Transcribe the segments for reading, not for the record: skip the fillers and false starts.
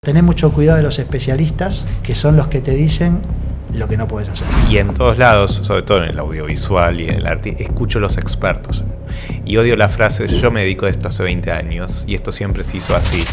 Tenés mucho cuidado de los especialistas, que son los que te dicen lo que no puedes hacer. Y en todos lados, sobre todo en el audiovisual y en el arte, escucho los expertos. Y odio la frase, yo me dedico a esto hace 20 años y esto siempre se hizo así.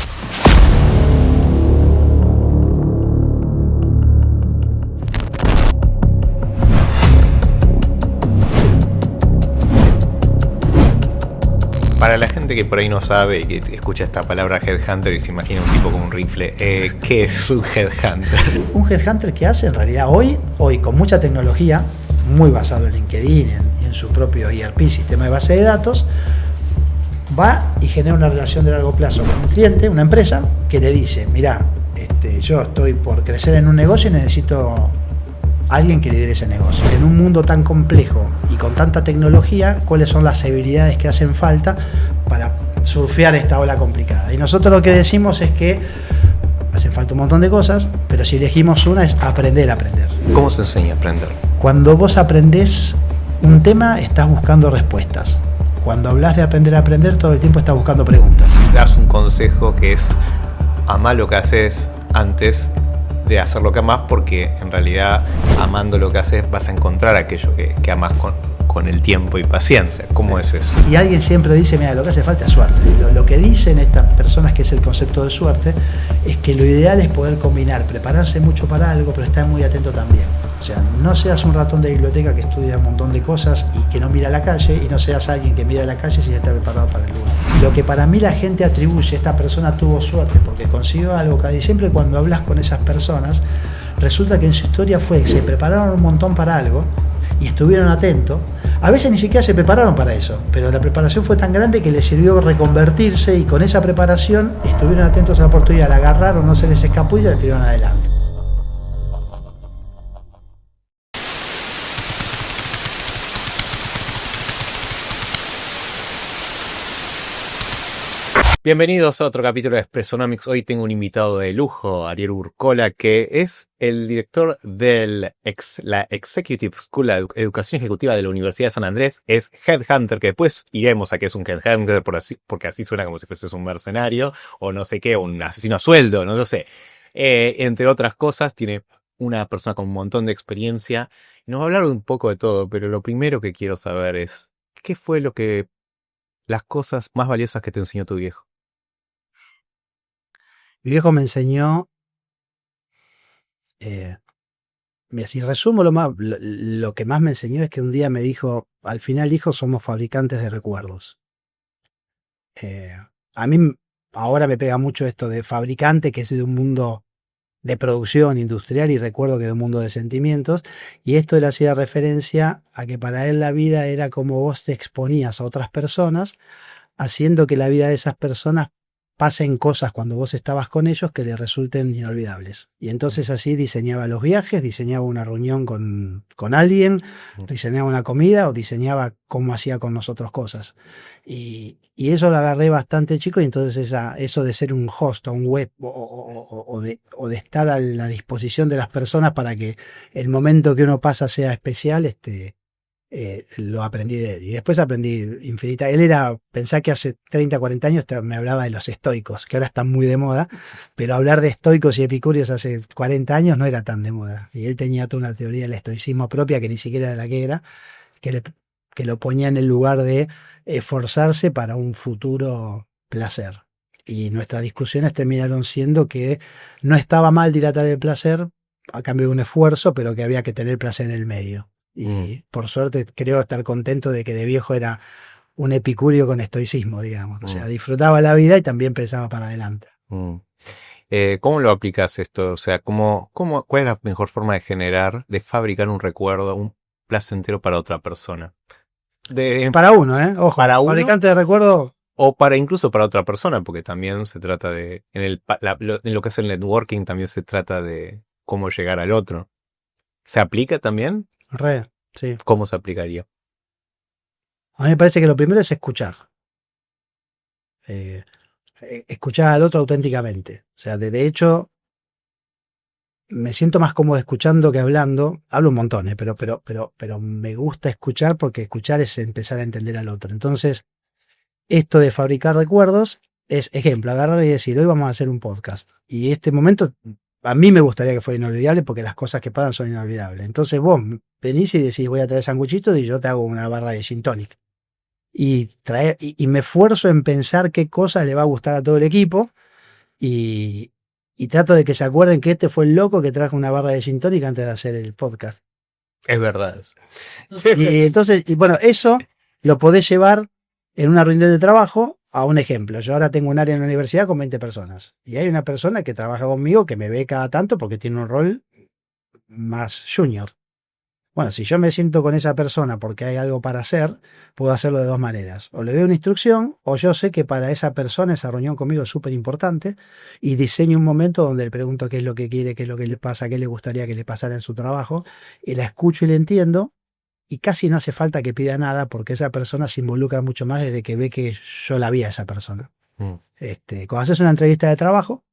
Para la gente que por ahí no sabe y que escucha esta palabra headhunter y se imagina un tipo con un rifle, ¿qué es un headhunter? Un headhunter que hace en realidad hoy con mucha tecnología, muy basado en LinkedIn y en su propio ERP, sistema de base de datos, va y genera una relación de largo plazo con un cliente, una empresa, que le dice, mirá, yo estoy por crecer en un negocio y necesito alguien que lidere ese negocio. En un mundo tan complejo y con tanta tecnología, ¿cuáles son las habilidades que hacen falta para surfear esta ola complicada? Y nosotros lo que decimos es que hacen falta un montón de cosas, pero si elegimos una es aprender a aprender. ¿Cómo se enseña a aprender? Cuando vos aprendés un tema, estás buscando respuestas. Cuando hablas de aprender a aprender, todo el tiempo estás buscando preguntas. Das un consejo que es amá lo que haces antes de hacer lo que amás, porque en realidad amando lo que haces vas a encontrar aquello que amás con el tiempo y paciencia. ¿Cómo es eso? Y alguien siempre dice, mira, lo que hace falta es suerte. Lo que dicen estas personas, que es el concepto de suerte, es que lo ideal es poder combinar, prepararse mucho para algo, pero estar muy atento también. O sea, no seas un ratón de biblioteca que estudia un montón de cosas y que no mira a la calle, y no seas alguien que mira a la calle sin estar preparado para el lugar. Lo que para mí la gente atribuye, esta persona tuvo suerte porque consiguió algo, y siempre cuando hablas con esas personas, resulta que en su historia fue que se prepararon un montón para algo y estuvieron atentos. A veces ni siquiera se prepararon para eso, pero la preparación fue tan grande que les sirvió reconvertirse, y con esa preparación estuvieron atentos a la oportunidad, la agarraron, no se les escapó y la tiraron adelante. Bienvenidos a otro capítulo de Expressonomics. Hoy tengo un invitado de lujo, Ariel Urcola, que es el director de la Executive School, la Educación Ejecutiva de la Universidad de San Andrés. Es Headhunter, que después iremos a qué es un Headhunter, porque así suena como si fueses un mercenario, o no sé qué, o un asesino a sueldo, no lo sé. Entre otras cosas, tiene una persona con un montón de experiencia. Nos va a hablar un poco de todo, pero lo primero que quiero saber es, ¿qué fue las cosas más valiosas que te enseñó tu viejo? Mi viejo me enseñó, si resumo lo que más me enseñó es que un día me dijo, al final, hijo, somos fabricantes de recuerdos. A mí ahora me pega mucho esto de fabricante, que es de un mundo de producción industrial, y recuerdo que de un mundo de sentimientos, y esto le hacía referencia a que para él la vida era como vos te exponías a otras personas, haciendo que la vida de esas personas pasen cosas cuando vos estabas con ellos que les resulten inolvidables. Y entonces así diseñaba los viajes, diseñaba una reunión con alguien, diseñaba una comida o diseñaba cómo hacía con nosotros cosas. Y eso lo agarré bastante chico, y entonces eso de ser un host o un web o de estar a la disposición de las personas para que el momento que uno pasa sea especial, lo aprendí de él. Y después aprendí infinita. Pensá que hace 30, 40 años me hablaba de los estoicos, que ahora están muy de moda, pero hablar de estoicos y epicúreos hace 40 años no era tan de moda. Y él tenía toda una teoría del estoicismo propia, que ni siquiera era la que era, que lo ponía en el lugar de esforzarse para un futuro placer. Y nuestras discusiones terminaron siendo que no estaba mal dilatar el placer a cambio de un esfuerzo, pero que había que tener placer en el medio. Y por suerte creo estar contento de que de viejo era un epicúreo con estoicismo, digamos. O sea, disfrutaba la vida y también pensaba para adelante. ¿Cómo lo aplicas esto? O sea, ¿cuál es la mejor forma de fabricar un recuerdo, un placentero para otra persona? Para uno, ojo, para uno, fabricante de recuerdos. O incluso para otra persona, porque también se trata en lo que es el networking, también se trata de cómo llegar al otro. ¿Se aplica también? Sí. ¿Cómo se aplicaría? A mí me parece que lo primero es escuchar. Escuchar al otro auténticamente. O sea, de hecho, me siento más cómodo escuchando que hablando. Hablo un montón, pero me gusta escuchar, porque escuchar es empezar a entender al otro. Entonces, esto de fabricar recuerdos es ejemplo, agarrar y decir, hoy vamos a hacer un podcast. Y este momento, a mí me gustaría que fuera inolvidable porque las cosas que pasan son inolvidables. Entonces vos venís y decís, voy a traer sanguchitos y yo te hago una barra de gin tonic. Y me esfuerzo en pensar qué cosas le va a gustar a todo el equipo y, y trato de que se acuerden que este fue el loco que trajo una barra de gin tonic antes de hacer el podcast. Es verdad. Y entonces, y bueno, eso lo podés llevar en una reunión de trabajo a un ejemplo. Yo ahora tengo un área en la universidad con 20 personas y hay una persona que trabaja conmigo que me ve cada tanto porque tiene un rol más junior. Bueno, si yo me siento con esa persona porque hay algo para hacer, puedo hacerlo de dos maneras. O le doy una instrucción, o yo sé que para esa persona esa reunión conmigo es súper importante y diseño un momento donde le pregunto qué es lo que quiere, qué es lo que le pasa, qué le gustaría que le pasara en su trabajo, y la escucho y le entiendo, y casi no hace falta que pida nada porque esa persona se involucra mucho más desde que ve que yo la vi a esa persona. Cuando haces una entrevista de trabajo,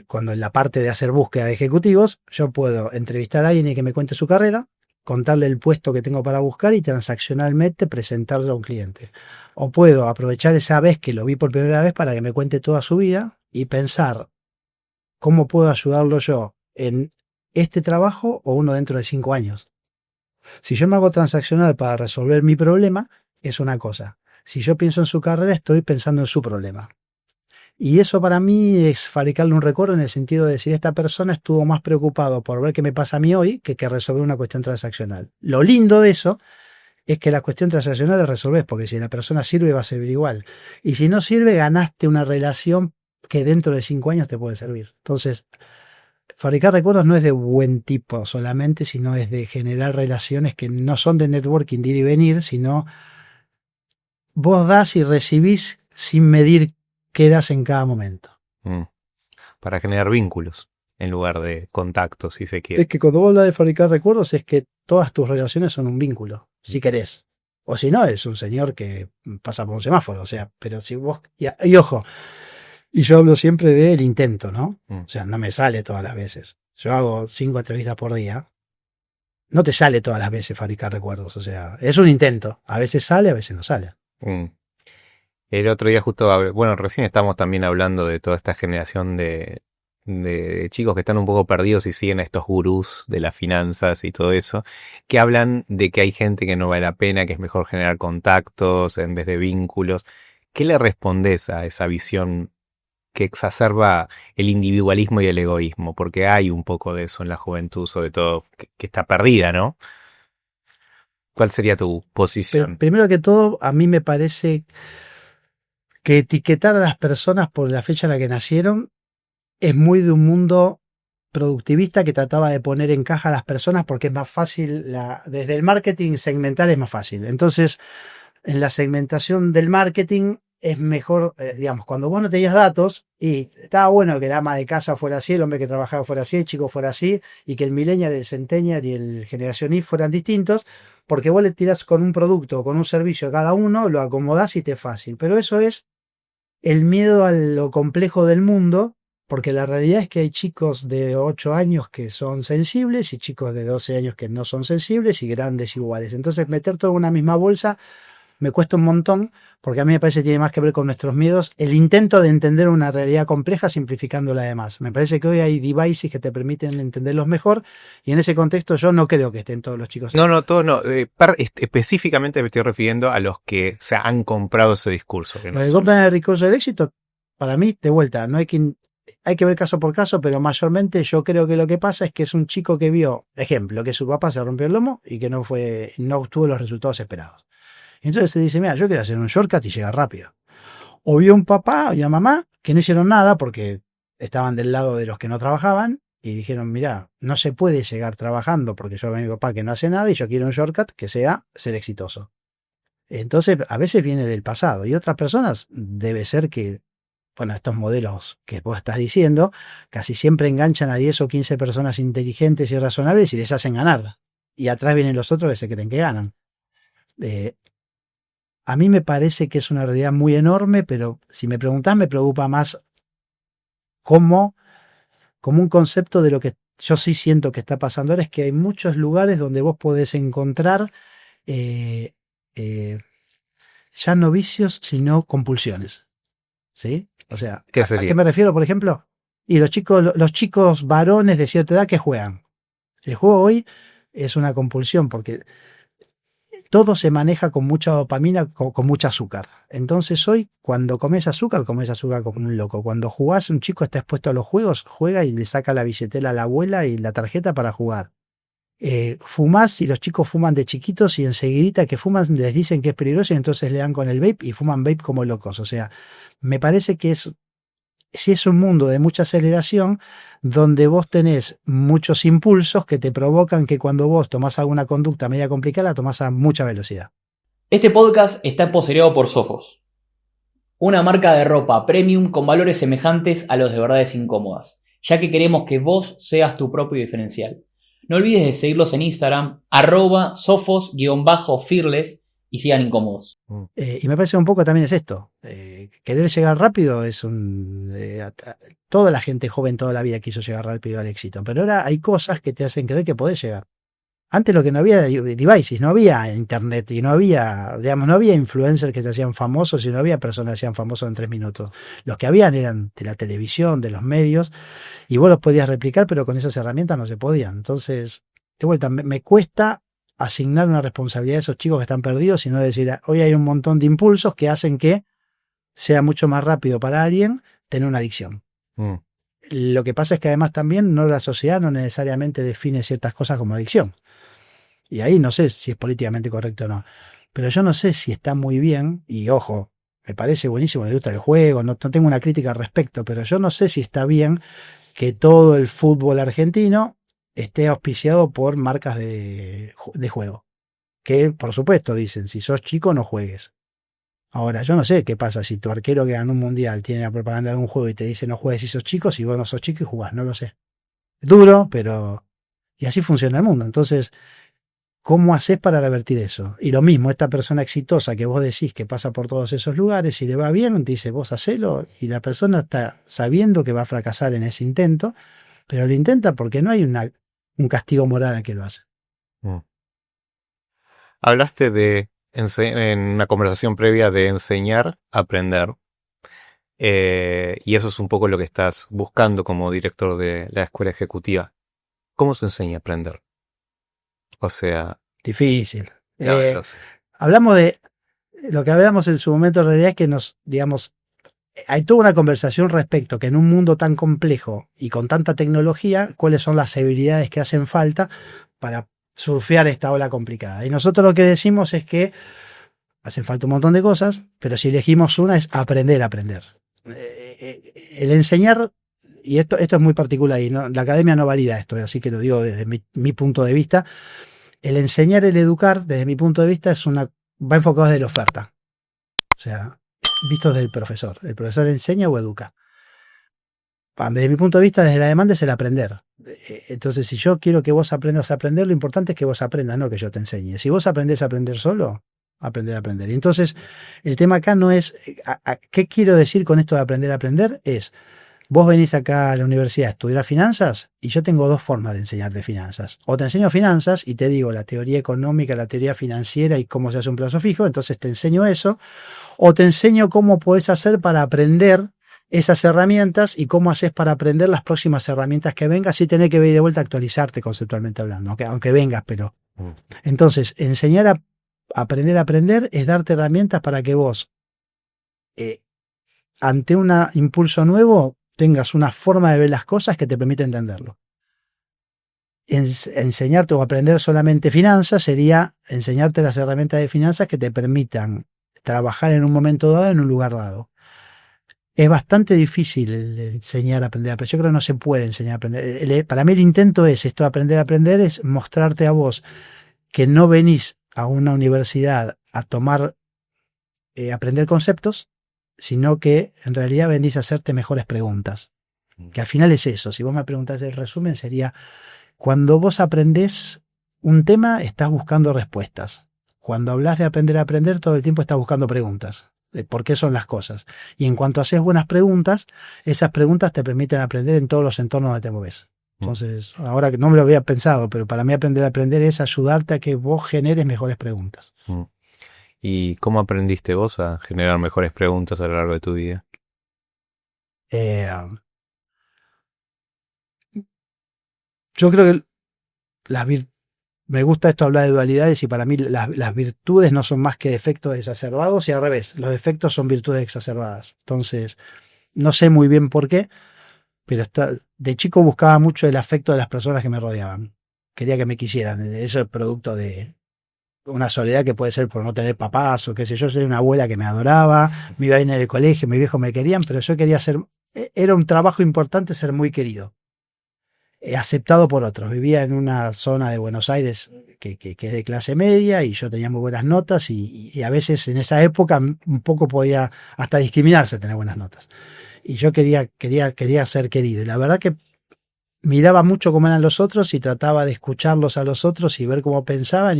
cuando en la parte de hacer búsqueda de ejecutivos, yo puedo entrevistar a alguien y que me cuente su carrera, contarle el puesto que tengo para buscar y transaccionalmente presentarlo a un cliente. O puedo aprovechar esa vez que lo vi por primera vez para que me cuente toda su vida y pensar cómo puedo ayudarlo yo en este trabajo o uno dentro de 5 años. Si yo me hago transaccional para resolver mi problema, es una cosa. Si yo pienso en su carrera, estoy pensando en su problema. Y eso para mí es fabricarle un recuerdo en el sentido de decir, esta persona estuvo más preocupado por ver qué me pasa a mí hoy que resolver una cuestión transaccional. Lo lindo de eso es que la cuestión transaccional la resolvés, porque si la persona sirve va a servir igual. Y si no sirve, ganaste una relación que dentro de 5 años te puede servir. Entonces, fabricar recuerdos no es de buen tipo solamente, sino es de generar relaciones que no son de networking, de ir y venir, sino vos das y recibís sin medir qué das en cada momento. Para generar vínculos en lugar de contactos, si se quiere. Es que cuando vos hablas de fabricar recuerdos es que todas tus relaciones son un vínculo, si querés. O si no, es un señor que pasa por un semáforo, o sea, pero si vos... Y ojo, y yo hablo siempre del intento, ¿no? O sea, no me sale todas las veces. Yo hago 5 entrevistas por día. No te sale todas las veces fabricar recuerdos, o sea, es un intento. A veces sale, a veces no sale. El otro día justo, bueno, recién estamos también hablando de toda esta generación de chicos que están un poco perdidos y siguen a estos gurús de las finanzas y todo eso, que hablan de que hay gente que no vale la pena, que es mejor generar contactos en vez de vínculos. ¿Qué le respondés a esa visión que exacerba el individualismo y el egoísmo? Porque hay un poco de eso en la juventud, sobre todo, que está perdida, ¿no? ¿Cuál sería tu posición? Primero que todo, a mí me parece que etiquetar a las personas por la fecha en la que nacieron es muy de un mundo productivista que trataba de poner en caja a las personas porque es más fácil, desde el marketing segmental es más fácil. Entonces, en la segmentación del marketing es mejor, digamos, cuando vos no tenías datos, y estaba bueno que el ama de casa fuera así, el hombre que trabajaba fuera así, el chico fuera así, y que el millennial, el centennial y el generación Y fueran distintos, porque vos le tirás con un producto o con un servicio a cada uno, lo acomodás y te es fácil. Pero eso es el miedo a lo complejo del mundo, porque la realidad es que hay chicos de 8 años que son sensibles y chicos de 12 años que no son sensibles y grandes iguales. Entonces meter todo en una misma bolsa me cuesta un montón, porque a mí me parece que tiene más que ver con nuestros miedos, el intento de entender una realidad compleja simplificándola además. Me parece que hoy hay devices que te permiten entenderlos mejor, y en ese contexto yo no creo que estén todos los chicos. No, todos no. Específicamente me estoy refiriendo a los que se han comprado ese discurso. Los que compran el discurso del éxito, para mí, de vuelta, no hay que ver caso por caso, pero mayormente yo creo que lo que pasa es que es un chico que vio, ejemplo, que su papá se rompió el lomo y que no obtuvo los resultados esperados. Entonces se dice, mira, yo quiero hacer un shortcut y llegar rápido. O vio un papá y una mamá que no hicieron nada porque estaban del lado de los que no trabajaban y dijeron, mira, no se puede llegar trabajando porque yo veo a mi papá que no hace nada y yo quiero un shortcut que sea ser exitoso. Entonces, a veces viene del pasado y otras personas debe ser que, bueno, estos modelos que vos estás diciendo, casi siempre enganchan a 10 o 15 personas inteligentes y razonables y les hacen ganar. Y atrás vienen los otros que se creen que ganan. A mí me parece que es una realidad muy enorme, pero si me preguntás, me preocupa más como un concepto de lo que yo sí siento que está pasando ahora, es que hay muchos lugares donde vos podés encontrar ya no vicios, sino compulsiones. ¿sí? O sea, ¿Qué ¿a qué sería? me refiero, por ejemplo? Y los chicos varones de cierta edad que juegan. El juego hoy es una compulsión porque todo se maneja con mucha dopamina, con mucho azúcar. Entonces hoy, cuando comes azúcar como un loco. Cuando jugás, un chico está expuesto a los juegos, juega y le saca la billetera a la abuela y la tarjeta para jugar. Fumás y los chicos fuman de chiquitos y enseguidita que fuman les dicen que es peligroso y entonces le dan con el vape y fuman vape como locos. O sea, me parece que si es un mundo de mucha aceleración donde vos tenés muchos impulsos que te provocan que cuando vos tomás alguna conducta media complicada la tomás a mucha velocidad. Este podcast está sponsoreado por Sophos, una marca de ropa premium con valores semejantes a los de Verdades Incómodas, ya que queremos que vos seas tu propio diferencial. No olvides de seguirlos en Instagram, @sophos_fearless y sigan incómodos. Y me parece un poco también es esto. Querer llegar rápido es toda la gente joven toda la vida quiso llegar rápido al éxito, pero ahora hay cosas que te hacen creer que podés llegar. Antes lo que no había era devices, no había internet y no había, digamos, no había influencers que se hacían famosos y no había personas que se hacían famosos en 3 minutos. Los que habían eran de la televisión, de los medios, y vos los podías replicar, pero con esas herramientas no se podían. Entonces, de vuelta, me cuesta asignar una responsabilidad a esos chicos que están perdidos, y no decir, hoy hay un montón de impulsos que hacen que sea mucho más rápido para alguien tener una adicción. Mm. Lo que pasa es que además también la sociedad no necesariamente define ciertas cosas como adicción. Y ahí no sé si es políticamente correcto o no. Pero yo no sé si está muy bien, y ojo, me parece buenísimo, me gusta el juego, no tengo una crítica al respecto, pero yo no sé si está bien que todo el fútbol argentino esté auspiciado por marcas de juego. Que, por supuesto, dicen, si sos chico no juegues. Ahora, yo no sé qué pasa si tu arquero que ganó un mundial tiene la propaganda de un juego y te dice no juegues si sos chico, si vos no sos chico y jugás, no lo sé. Es duro, pero... Y así funciona el mundo. Entonces, ¿cómo haces para revertir eso? Y lo mismo, esta persona exitosa que vos decís que pasa por todos esos lugares y le va bien, te dice vos hacelo, y la persona está sabiendo que va a fracasar en ese intento, pero lo intenta porque no hay un castigo moral a que lo hace. Mm. Hablaste en una conversación previa de enseñar a aprender. Y eso es un poco lo que estás buscando como director de la escuela ejecutiva. ¿Cómo se enseña a aprender? O sea, Difícil. no, no sé. Hablamos de, lo que hablamos en su momento en realidad es que digamos, hay toda una conversación respecto que en un mundo tan complejo y con tanta tecnología, cuáles son las habilidades que hacen falta para surfear esta ola complicada. Y nosotros lo que decimos es que hacen falta un montón de cosas, pero si elegimos una es aprender a aprender. El enseñar, y esto es muy particular, y la academia no valida esto, así que lo digo desde mi punto de vista, el enseñar, el educar, desde mi punto de vista, va enfocado desde la oferta. O sea, visto desde el profesor. El profesor enseña o educa. Desde mi punto de vista, desde la demanda es el aprender. Entonces, si yo quiero que vos aprendas a aprender, lo importante es que vos aprendas, no que yo te enseñe. Si vos aprendés a aprender solo, aprender a aprender. Y entonces, el tema acá no es, ¿qué quiero decir con esto de aprender a aprender? Es, vos venís acá a la universidad a estudiar finanzas y yo tengo dos formas de enseñarte finanzas. O te enseño finanzas y te digo la teoría económica, la teoría financiera y cómo se hace un plazo fijo, entonces te enseño eso. O te enseño cómo podés hacer para aprender esas herramientas y cómo haces para aprender las próximas herramientas que vengas sin tener que ir de vuelta a actualizarte conceptualmente hablando, aunque vengas, pero... Entonces, enseñar a aprender a aprender es darte herramientas para que vos, ante un impulso nuevo, tengas una forma de ver las cosas que te permite entenderlo. Enseñarte o aprender solamente finanzas sería enseñarte las herramientas de finanzas que te permitan trabajar en un momento dado en un lugar dado. Es bastante difícil enseñar a aprender a aprender. Yo creo que no se puede enseñar a aprender. Para mí el intento es esto, aprender a aprender, es mostrarte a vos que no venís a una universidad a aprender conceptos, sino que en realidad venís a hacerte mejores preguntas. Que al final es eso. Si vos me preguntás el resumen sería, cuando vos aprendés un tema, estás buscando respuestas. Cuando hablas de aprender a aprender, todo el tiempo estás buscando preguntas. De por qué son las cosas. Y en cuanto haces buenas preguntas, esas preguntas te permiten aprender en todos los entornos donde te mueves. Entonces, ahora que no me lo había pensado, pero para mí aprender a aprender es ayudarte a que vos generes mejores preguntas. ¿Y cómo aprendiste vos a generar mejores preguntas a lo largo de tu vida? Eh, yo creo que las me gusta esto hablar de dualidades y para mí las virtudes no son más que defectos exacerbados y al revés, los defectos son virtudes exacerbadas. Entonces, no sé muy bien por qué, pero de chico buscaba mucho el afecto de las personas que me rodeaban. Quería que me quisieran. Eso es producto de una soledad que puede ser por no tener papás o qué sé yo. Yo tenía una abuela que me adoraba, me iba bien en el colegio, mis viejos me querían, pero yo quería ser, era un trabajo importante ser muy querido, aceptado por otros. Vivía en una zona de Buenos Aires que es de clase media y yo tenía muy buenas notas y a veces en esa época un poco podía hasta discriminarse tener buenas notas. Y yo quería ser querido. Y la verdad que miraba mucho cómo eran los otros y trataba de escucharlos a los otros y ver cómo pensaban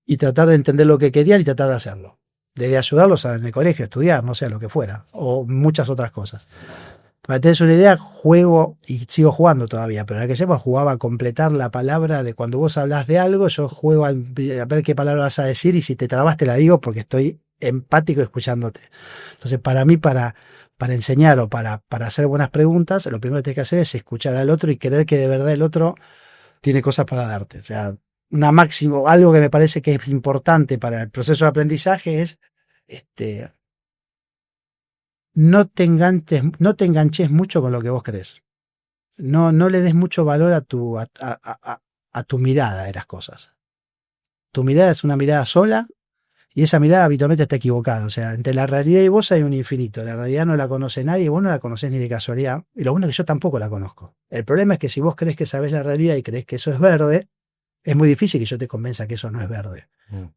y tratar de entender lo que querían y tratar de hacerlo. De ayudarlos en el colegio, a estudiar, no sé, lo que fuera. O muchas otras cosas. Para tener una idea, juego y sigo jugando todavía, pero en aquella época jugaba a completar la palabra de cuando vos hablas de algo, yo juego a ver qué palabra vas a decir y si te trabas te la digo porque estoy empático escuchándote. Entonces, para mí, para enseñar o para hacer buenas preguntas, lo primero que tienes que hacer es escuchar al otro y creer que de verdad el otro tiene cosas para darte. O sea, algo que me parece que es importante para el proceso de aprendizaje es no te enganches mucho con lo que vos crees. No le des mucho valor a tu mirada de las cosas. Tu mirada es una mirada sola y esa mirada habitualmente está equivocada. O sea, entre la realidad y vos hay un infinito. La realidad no la conoce nadie, vos no la conocés ni de casualidad. Y lo bueno es que yo tampoco la conozco. El problema es que si vos crees que sabés la realidad y crees que eso es verde, es muy difícil que yo te convenza que eso no es verde.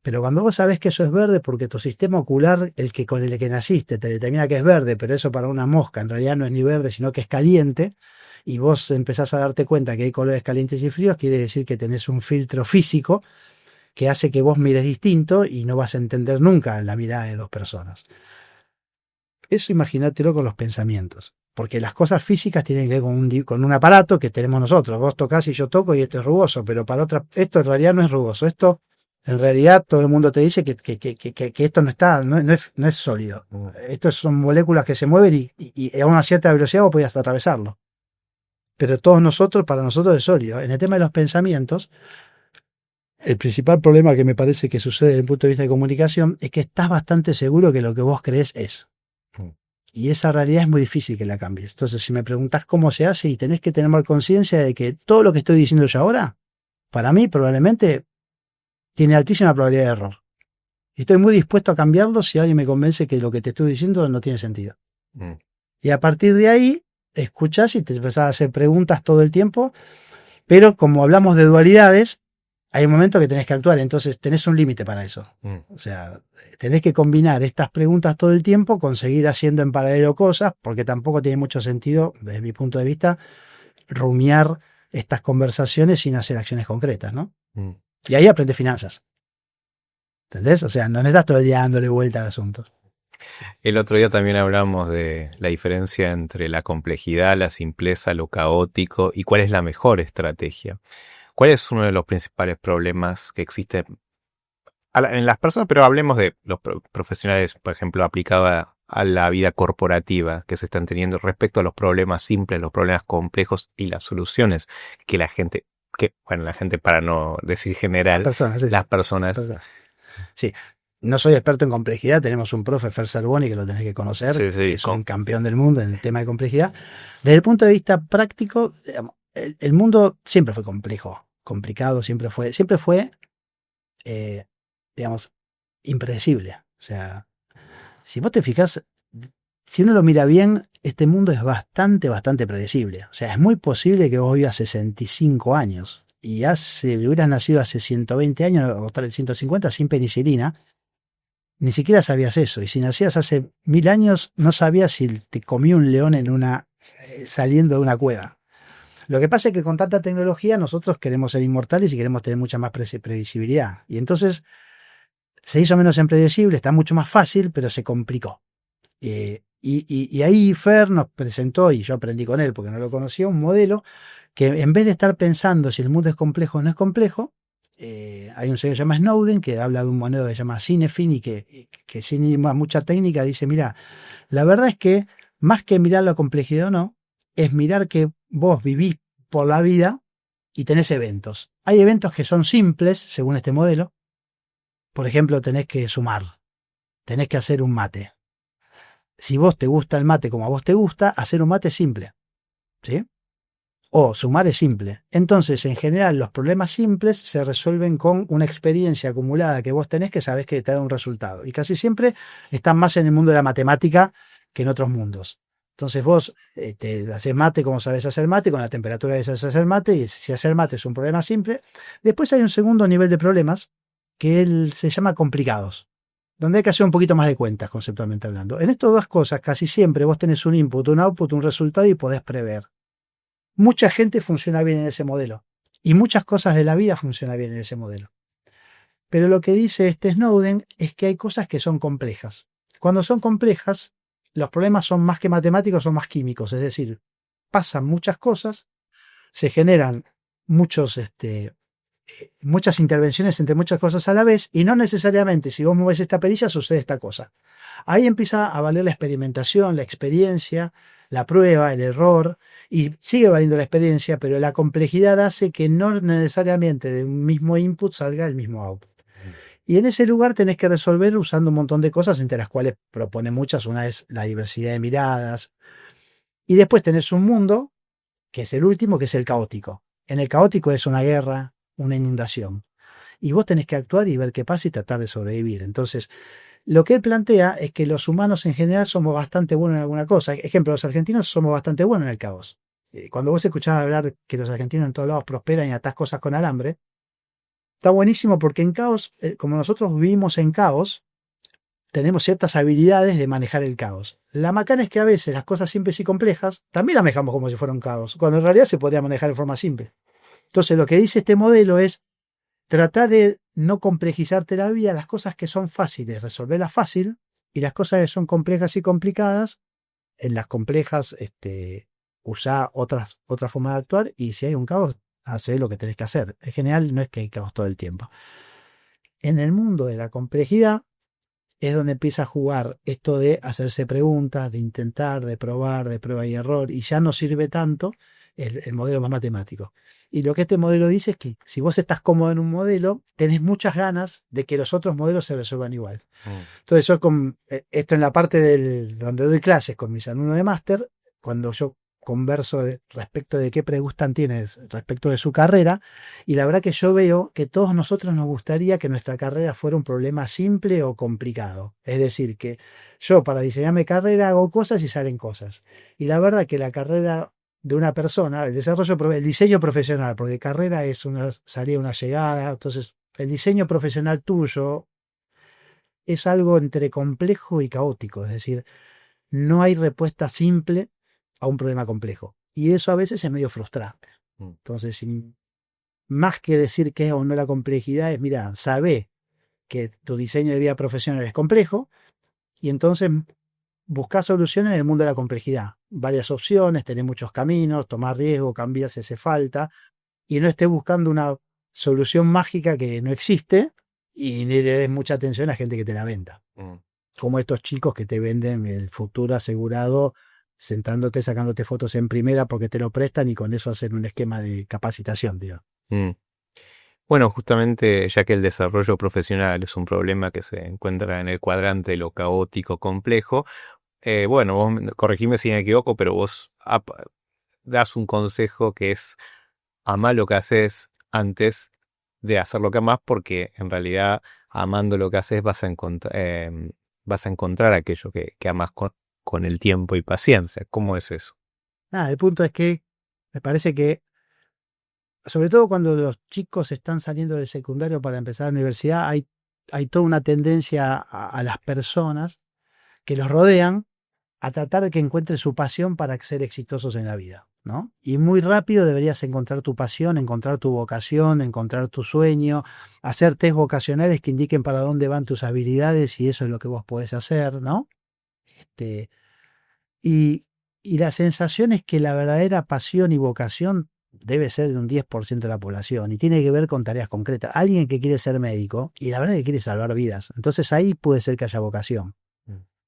Pero cuando vos sabés que eso es verde porque tu sistema ocular, con el que naciste, te determina que es verde, pero eso para una mosca en realidad no es ni verde, sino que es caliente, y vos empezás a darte cuenta que hay colores calientes y fríos, quiere decir que tenés un filtro físico que hace que vos mires distinto y no vas a entender nunca la mirada de dos personas. Eso imagínatelo con los pensamientos. Porque las cosas físicas tienen que ver con un aparato que tenemos nosotros. Vos tocás y yo toco y esto es rugoso, pero para esto en realidad no es rugoso. Esto, en realidad, todo el mundo te dice que esto no es sólido. Estos son moléculas que se mueven y a una cierta velocidad vos podías atravesarlo. Pero para nosotros es sólido. En el tema de los pensamientos, el principal problema que me parece que sucede desde el punto de vista de comunicación es que estás bastante seguro que lo que vos crees es. Y esa realidad es muy difícil que la cambies. Entonces, si me preguntás cómo se hace, y tenés que tener conciencia de que todo lo que estoy diciendo yo ahora, para mí probablemente tiene altísima probabilidad de error. Y estoy muy dispuesto a cambiarlo si alguien me convence que lo que te estoy diciendo no tiene sentido. Y a partir de ahí, escuchás y te empezás a hacer preguntas todo el tiempo, pero como hablamos de dualidades, hay un momento que tenés que actuar, entonces tenés un límite para eso. O sea, tenés que combinar estas preguntas todo el tiempo con seguir haciendo en paralelo cosas, porque tampoco tiene mucho sentido, desde mi punto de vista, rumiar estas conversaciones sin hacer acciones concretas, ¿no? Y ahí aprendes finanzas. ¿Entendés? O sea, no estás todo el día dándole vuelta al asunto. El otro día también hablamos de la diferencia entre la complejidad, la simpleza, lo caótico y cuál es la mejor estrategia. ¿Cuál es uno de los principales problemas que existen en las personas? Pero hablemos de los profesionales, por ejemplo, aplicado a la vida corporativa que se están teniendo respecto a los problemas simples, los problemas complejos y las soluciones que la gente para no decir general, las personas. Sí. No soy experto en complejidad, tenemos un profe, Fer Cerboni, que lo tenés que conocer, sí, que es un campeón del mundo en el tema de complejidad. Desde el punto de vista práctico, el mundo siempre fue complicado, siempre fue, impredecible. O sea, si vos te fijás, si uno lo mira bien, este mundo es bastante predecible. O sea, es muy posible que vos vivas 65 años y hubieras nacido hace 120 años o 150 sin penicilina. Ni siquiera sabías eso. Y si nacías hace 1000 años, no sabías si te comió un león saliendo de una cueva. Lo que pasa es que con tanta tecnología nosotros queremos ser inmortales y queremos tener mucha más previsibilidad. Y entonces se hizo menos impredecible, está mucho más fácil, pero se complicó. Y ahí Fer nos presentó, y yo aprendí con él porque no lo conocía, un modelo que en vez de estar pensando si el mundo es complejo o no es complejo, hay un señor que se llama Snowden que habla de un modelo que se llama Cinefin y que sin ir más mucha técnica dice, mira, la verdad es que más que mirar la complejidad o no, es mirar que vos vivís por la vida y tenés eventos. Hay eventos que son simples, según este modelo. Por ejemplo, tenés que sumar, tenés que hacer un mate. Si vos te gusta el mate como a vos te gusta, hacer un mate es simple, ¿sí? O sumar es simple. Entonces, en general, los problemas simples se resuelven con una experiencia acumulada que vos tenés que sabés que te da un resultado. Y casi siempre están más en el mundo de la matemática que en otros mundos. Entonces vos te haces mate como sabés hacer mate, con la temperatura que sabés hacer mate, y si hacer mate es un problema simple. Después hay un segundo nivel de problemas que se llama complicados, donde hay que hacer un poquito más de cuentas, conceptualmente hablando. En estas dos cosas, casi siempre vos tenés un input, un output, un resultado y podés prever. Mucha gente funciona bien en ese modelo y muchas cosas de la vida funcionan bien en ese modelo. Pero lo que dice este Snowden es que hay cosas que son complejas. Cuando son complejas, los problemas son más que matemáticos, son más químicos. Es decir, pasan muchas cosas, se generan muchas intervenciones entre muchas cosas a la vez y no necesariamente si vos movés esta perilla sucede esta cosa. Ahí empieza a valer la experimentación, la experiencia, la prueba, el error, y sigue valiendo la experiencia, pero la complejidad hace que no necesariamente de un mismo input salga el mismo output. Y en ese lugar tenés que resolver usando un montón de cosas, entre las cuales propone muchas. Una es la diversidad de miradas. Y después tenés un mundo, que es el último, que es el caótico. En el caótico es una guerra, una inundación. Y vos tenés que actuar y ver qué pasa y tratar de sobrevivir. Entonces, lo que él plantea es que los humanos en general somos bastante buenos en alguna cosa. Ejemplo, los argentinos somos bastante buenos en el caos. Cuando vos escuchás hablar que los argentinos en todos lados prosperan y atás cosas con alambre, está buenísimo porque en caos, como nosotros vivimos en caos, tenemos ciertas habilidades de manejar el caos. La macana es que a veces las cosas simples y complejas también las manejamos como si fuera un caos, cuando en realidad se podría manejar de forma simple. Entonces, lo que dice este modelo es tratar de no complejizarte la vida, las cosas que son fáciles, resolverlas fácil, y las cosas que son complejas y complicadas, en las complejas usá otra forma de actuar, y si hay un caos, hacé lo que tenés que hacer. En general no es que hay caos todo el tiempo. En el mundo de la complejidad es donde empieza a jugar esto de hacerse preguntas, de intentar, de probar, de prueba y error, y ya no sirve tanto el modelo más matemático. Y lo que este modelo dice es que si vos estás cómodo en un modelo, tenés muchas ganas de que los otros modelos se resuelvan igual. Entonces yo esto en la parte donde doy clases con mis alumnos de máster, cuando yo converso respecto de qué preguntas tienes respecto de su carrera, y la verdad que yo veo que todos nosotros nos gustaría que nuestra carrera fuera un problema simple o complicado. Es decir, que yo para diseñar mi carrera hago cosas y salen cosas. Y la verdad que la carrera de una persona, el diseño profesional, porque carrera es una salida, una llegada, entonces el diseño profesional tuyo es algo entre complejo y caótico, es decir, no hay respuesta simple a un problema complejo. Y eso a veces es medio frustrante. Entonces, más que decir qué es o no la complejidad, es, mira, sabé que tu diseño de vida profesional es complejo y entonces buscar soluciones en el mundo de la complejidad. Varias opciones, tener muchos caminos, tomar riesgo, cambiar si hace falta, y no estés buscando una solución mágica que no existe y ni le des mucha atención a gente que te la venda. Como estos chicos que te venden el futuro asegurado sentándote, sacándote fotos en primera porque te lo prestan y con eso hacen un esquema de capacitación, digo. Bueno, justamente ya que el desarrollo profesional es un problema que se encuentra en el cuadrante de lo caótico complejo, bueno, vos corregime si me equivoco, pero vos das un consejo que es amar lo que haces antes de hacer lo que amás, porque en realidad amando lo que haces vas a encontrar aquello que amás con el tiempo y paciencia. ¿Cómo es eso? El punto es que me parece que sobre todo cuando los chicos están saliendo del secundario para empezar la universidad, hay toda una tendencia a las personas que los rodean a tratar de que encuentren su pasión para ser exitosos en la vida, ¿no? Y muy rápido deberías encontrar tu pasión, encontrar tu vocación, encontrar tu sueño, hacer test vocacionales que indiquen para dónde van tus habilidades y eso es lo que vos podés hacer, ¿no? Y la sensación es que la verdadera pasión y vocación debe ser de un 10% de la población y tiene que ver con tareas concretas. Alguien que quiere ser médico y la verdad es que quiere salvar vidas. Entonces ahí puede ser que haya vocación.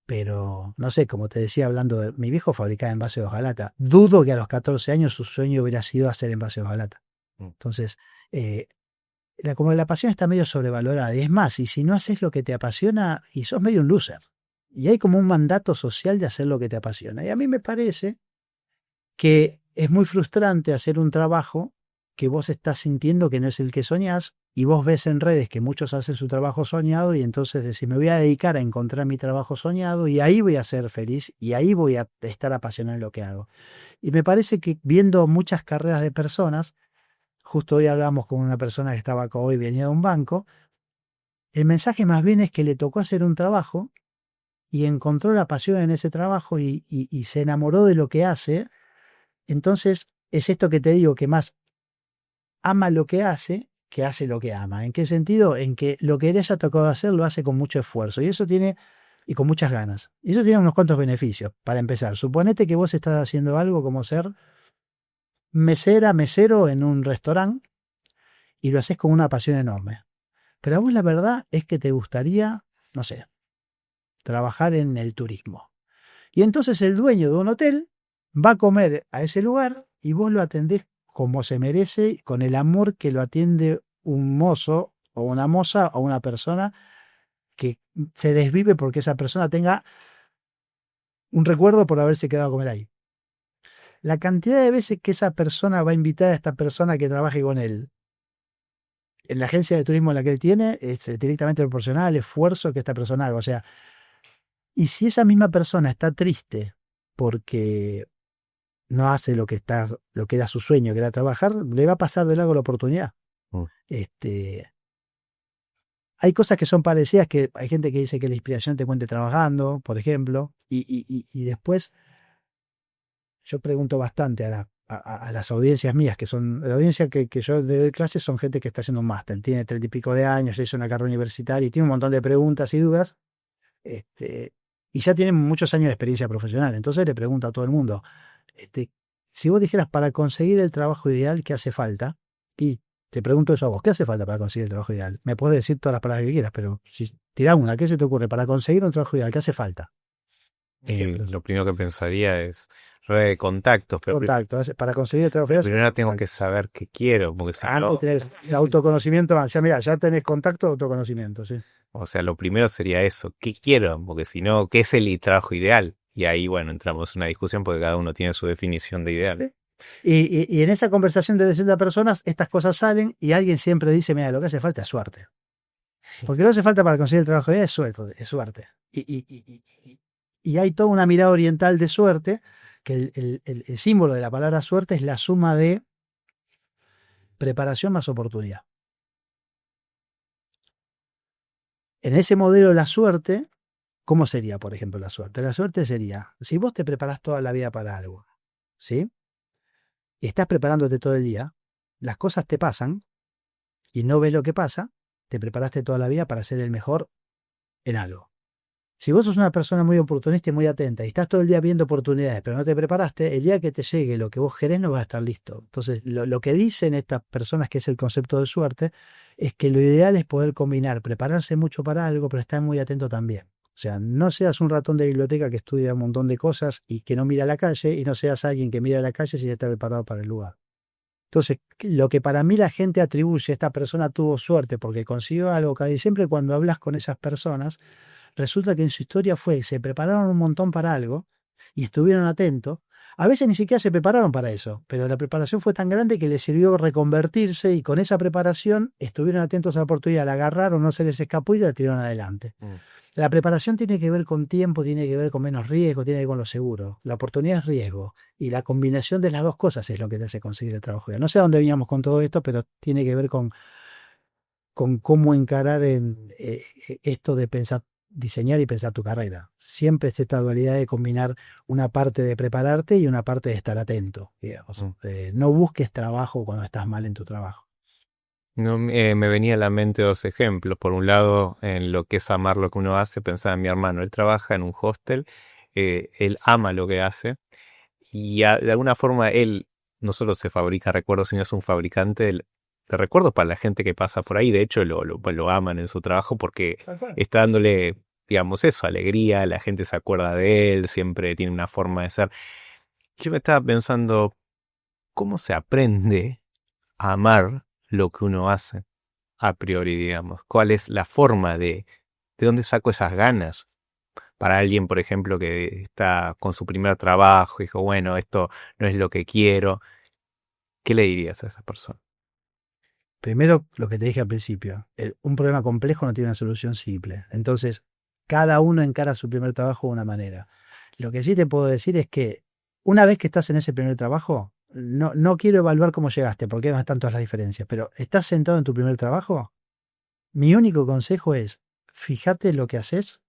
Pero, no sé, como te decía hablando de mi viejo fabricaba envases de hojalata. Dudo que a los 14 años su sueño hubiera sido hacer envases de hojalata. Entonces, como la pasión está medio sobrevalorada. Y es más, y si no haces lo que te apasiona, y sos medio un loser. Y hay como un mandato social de hacer lo que te apasiona. Y a mí me parece que es muy frustrante hacer un trabajo que vos estás sintiendo que no es el que soñás, y vos ves en redes que muchos hacen su trabajo soñado, y entonces decís, me voy a dedicar a encontrar mi trabajo soñado, y ahí voy a ser feliz, y ahí voy a estar apasionado en lo que hago. Y me parece que viendo muchas carreras de personas, justo hoy hablamos con una persona que estaba acá hoy, venía de un banco, el mensaje más bien es que le tocó hacer un trabajo, y encontró la pasión en ese trabajo, y se enamoró de lo que hace. Entonces, es esto que te digo, que más ama lo que hace lo que ama. ¿En qué sentido? En que lo que él haya tocado hacer lo hace con mucho esfuerzo, y con muchas ganas. Y eso tiene unos cuantos beneficios. Para empezar, suponete que vos estás haciendo algo como ser mesero en un restaurante, y lo haces con una pasión enorme. Pero a vos la verdad es que te gustaría, no sé, trabajar en el turismo. Y entonces el dueño de un hotel va a comer a ese lugar, y vos lo atendés como se merece, con el amor que lo atiende un mozo o una moza o una persona que se desvive porque esa persona tenga un recuerdo por haberse quedado a comer ahí. La cantidad de veces que esa persona va a invitar a esta persona que trabaje con él en la agencia de turismo en la que él tiene es directamente proporcional al esfuerzo que esta persona haga. O sea, y si esa misma persona está triste porque no hace lo que era su sueño, que era trabajar, le va a pasar de largo la oportunidad. Hay cosas que son parecidas, que hay gente que dice que la inspiración te encuentre trabajando, por ejemplo, y después yo pregunto bastante a las audiencias mías, que son la audiencia que yo doy clases, son gente que está haciendo un máster, tiene 30 y pico de años, ya hizo una carrera universitaria y tiene un montón de preguntas y dudas, y ya tienen muchos años de experiencia profesional. Entonces le pregunto a todo el mundo, si vos dijeras para conseguir el trabajo ideal, ¿qué hace falta? Y te pregunto eso a vos, ¿qué hace falta para conseguir el trabajo ideal? Me puedes decir todas las palabras que quieras, pero si tirás una, ¿qué se te ocurre? Para conseguir un trabajo ideal, ¿qué hace falta? Lo primero que pensaría es red de contactos, pero Para conseguir el trabajo ideal. primero tengo que saber qué quiero, porque si no, tener el autoconocimiento, ya tenés contacto, autoconocimiento, sí. o sea, lo primero sería eso, ¿qué quiero? Porque si no, ¿qué es el trabajo ideal? Y ahí, bueno, entramos en una discusión porque cada uno tiene su definición de ideal. Y en esa conversación de 60 personas, estas cosas salen y alguien siempre dice, mira, lo que hace falta es suerte. Porque lo que hace falta para conseguir el trabajo ideal es suerte. Y hay toda una mirada oriental de suerte, que el símbolo de la palabra suerte es la suma de preparación más oportunidad. En ese modelo la suerte, ¿cómo sería, por ejemplo, la suerte? La suerte sería, si vos te preparás toda la vida para algo, ¿sí? Y estás preparándote todo el día, las cosas te pasan y no ves lo que pasa, te preparaste toda la vida para ser el mejor en algo. Si vos sos una persona muy oportunista y muy atenta y estás todo el día viendo oportunidades, pero no te preparaste, el día que te llegue lo que vos querés no vas a estar listo. Entonces, lo que dicen estas personas, que es el concepto de suerte, es que lo ideal es poder combinar, prepararse mucho para algo, pero estar muy atento también. O sea, no seas un ratón de biblioteca que estudia un montón de cosas y que no mira a la calle, y no seas alguien que mira a la calle si está preparado para el lugar. Entonces, lo que para mí la gente atribuye, esta persona tuvo suerte porque consiguió algo, casi siempre cuando hablas con esas personas, resulta que en su historia se prepararon un montón para algo y estuvieron atentos. A veces ni siquiera se prepararon para eso, pero la preparación fue tan grande que les sirvió reconvertirse, y con esa preparación estuvieron atentos a la oportunidad, la agarraron, no se les escapó y la tiraron adelante. La preparación tiene que ver con tiempo, tiene que ver con menos riesgo, tiene que ver con lo seguro. La oportunidad es riesgo, y la combinación de las dos cosas es lo que te hace conseguir el trabajo. No sé a dónde veníamos con todo esto, pero tiene que ver con cómo encarar esto de pensar, diseñar y pensar tu carrera. Siempre es esta dualidad de combinar una parte de prepararte y una parte de estar atento, digamos. No busques trabajo cuando estás mal en tu trabajo. No, me venía a la mente dos ejemplos. Por un lado, en lo que es amar lo que uno hace, pensaba en mi hermano. Él trabaja en un hostel, él ama lo que hace, y de alguna forma él no solo se fabrica recuerdos, sino es un fabricante de recuerdos para la gente que pasa por ahí. De hecho, lo aman en su trabajo porque está dándole digamos eso, alegría, la gente se acuerda de él, siempre tiene una forma de ser. Yo me estaba pensando, ¿cómo se aprende a amar lo que uno hace a priori, digamos? ¿Cuál es la forma de dónde saco esas ganas? Para alguien, por ejemplo, que está con su primer trabajo y dijo, bueno, esto no es lo que quiero, ¿qué le dirías a esa persona? Primero, lo que te dije al principio, un problema complejo no tiene una solución simple. Entonces, cada uno encara su primer trabajo de una manera. Lo que sí te puedo decir es que una vez que estás en ese primer trabajo, no quiero evaluar cómo llegaste, porque no están todas las diferencias, pero estás sentado en tu primer trabajo, mi único consejo es, fíjate lo que haces,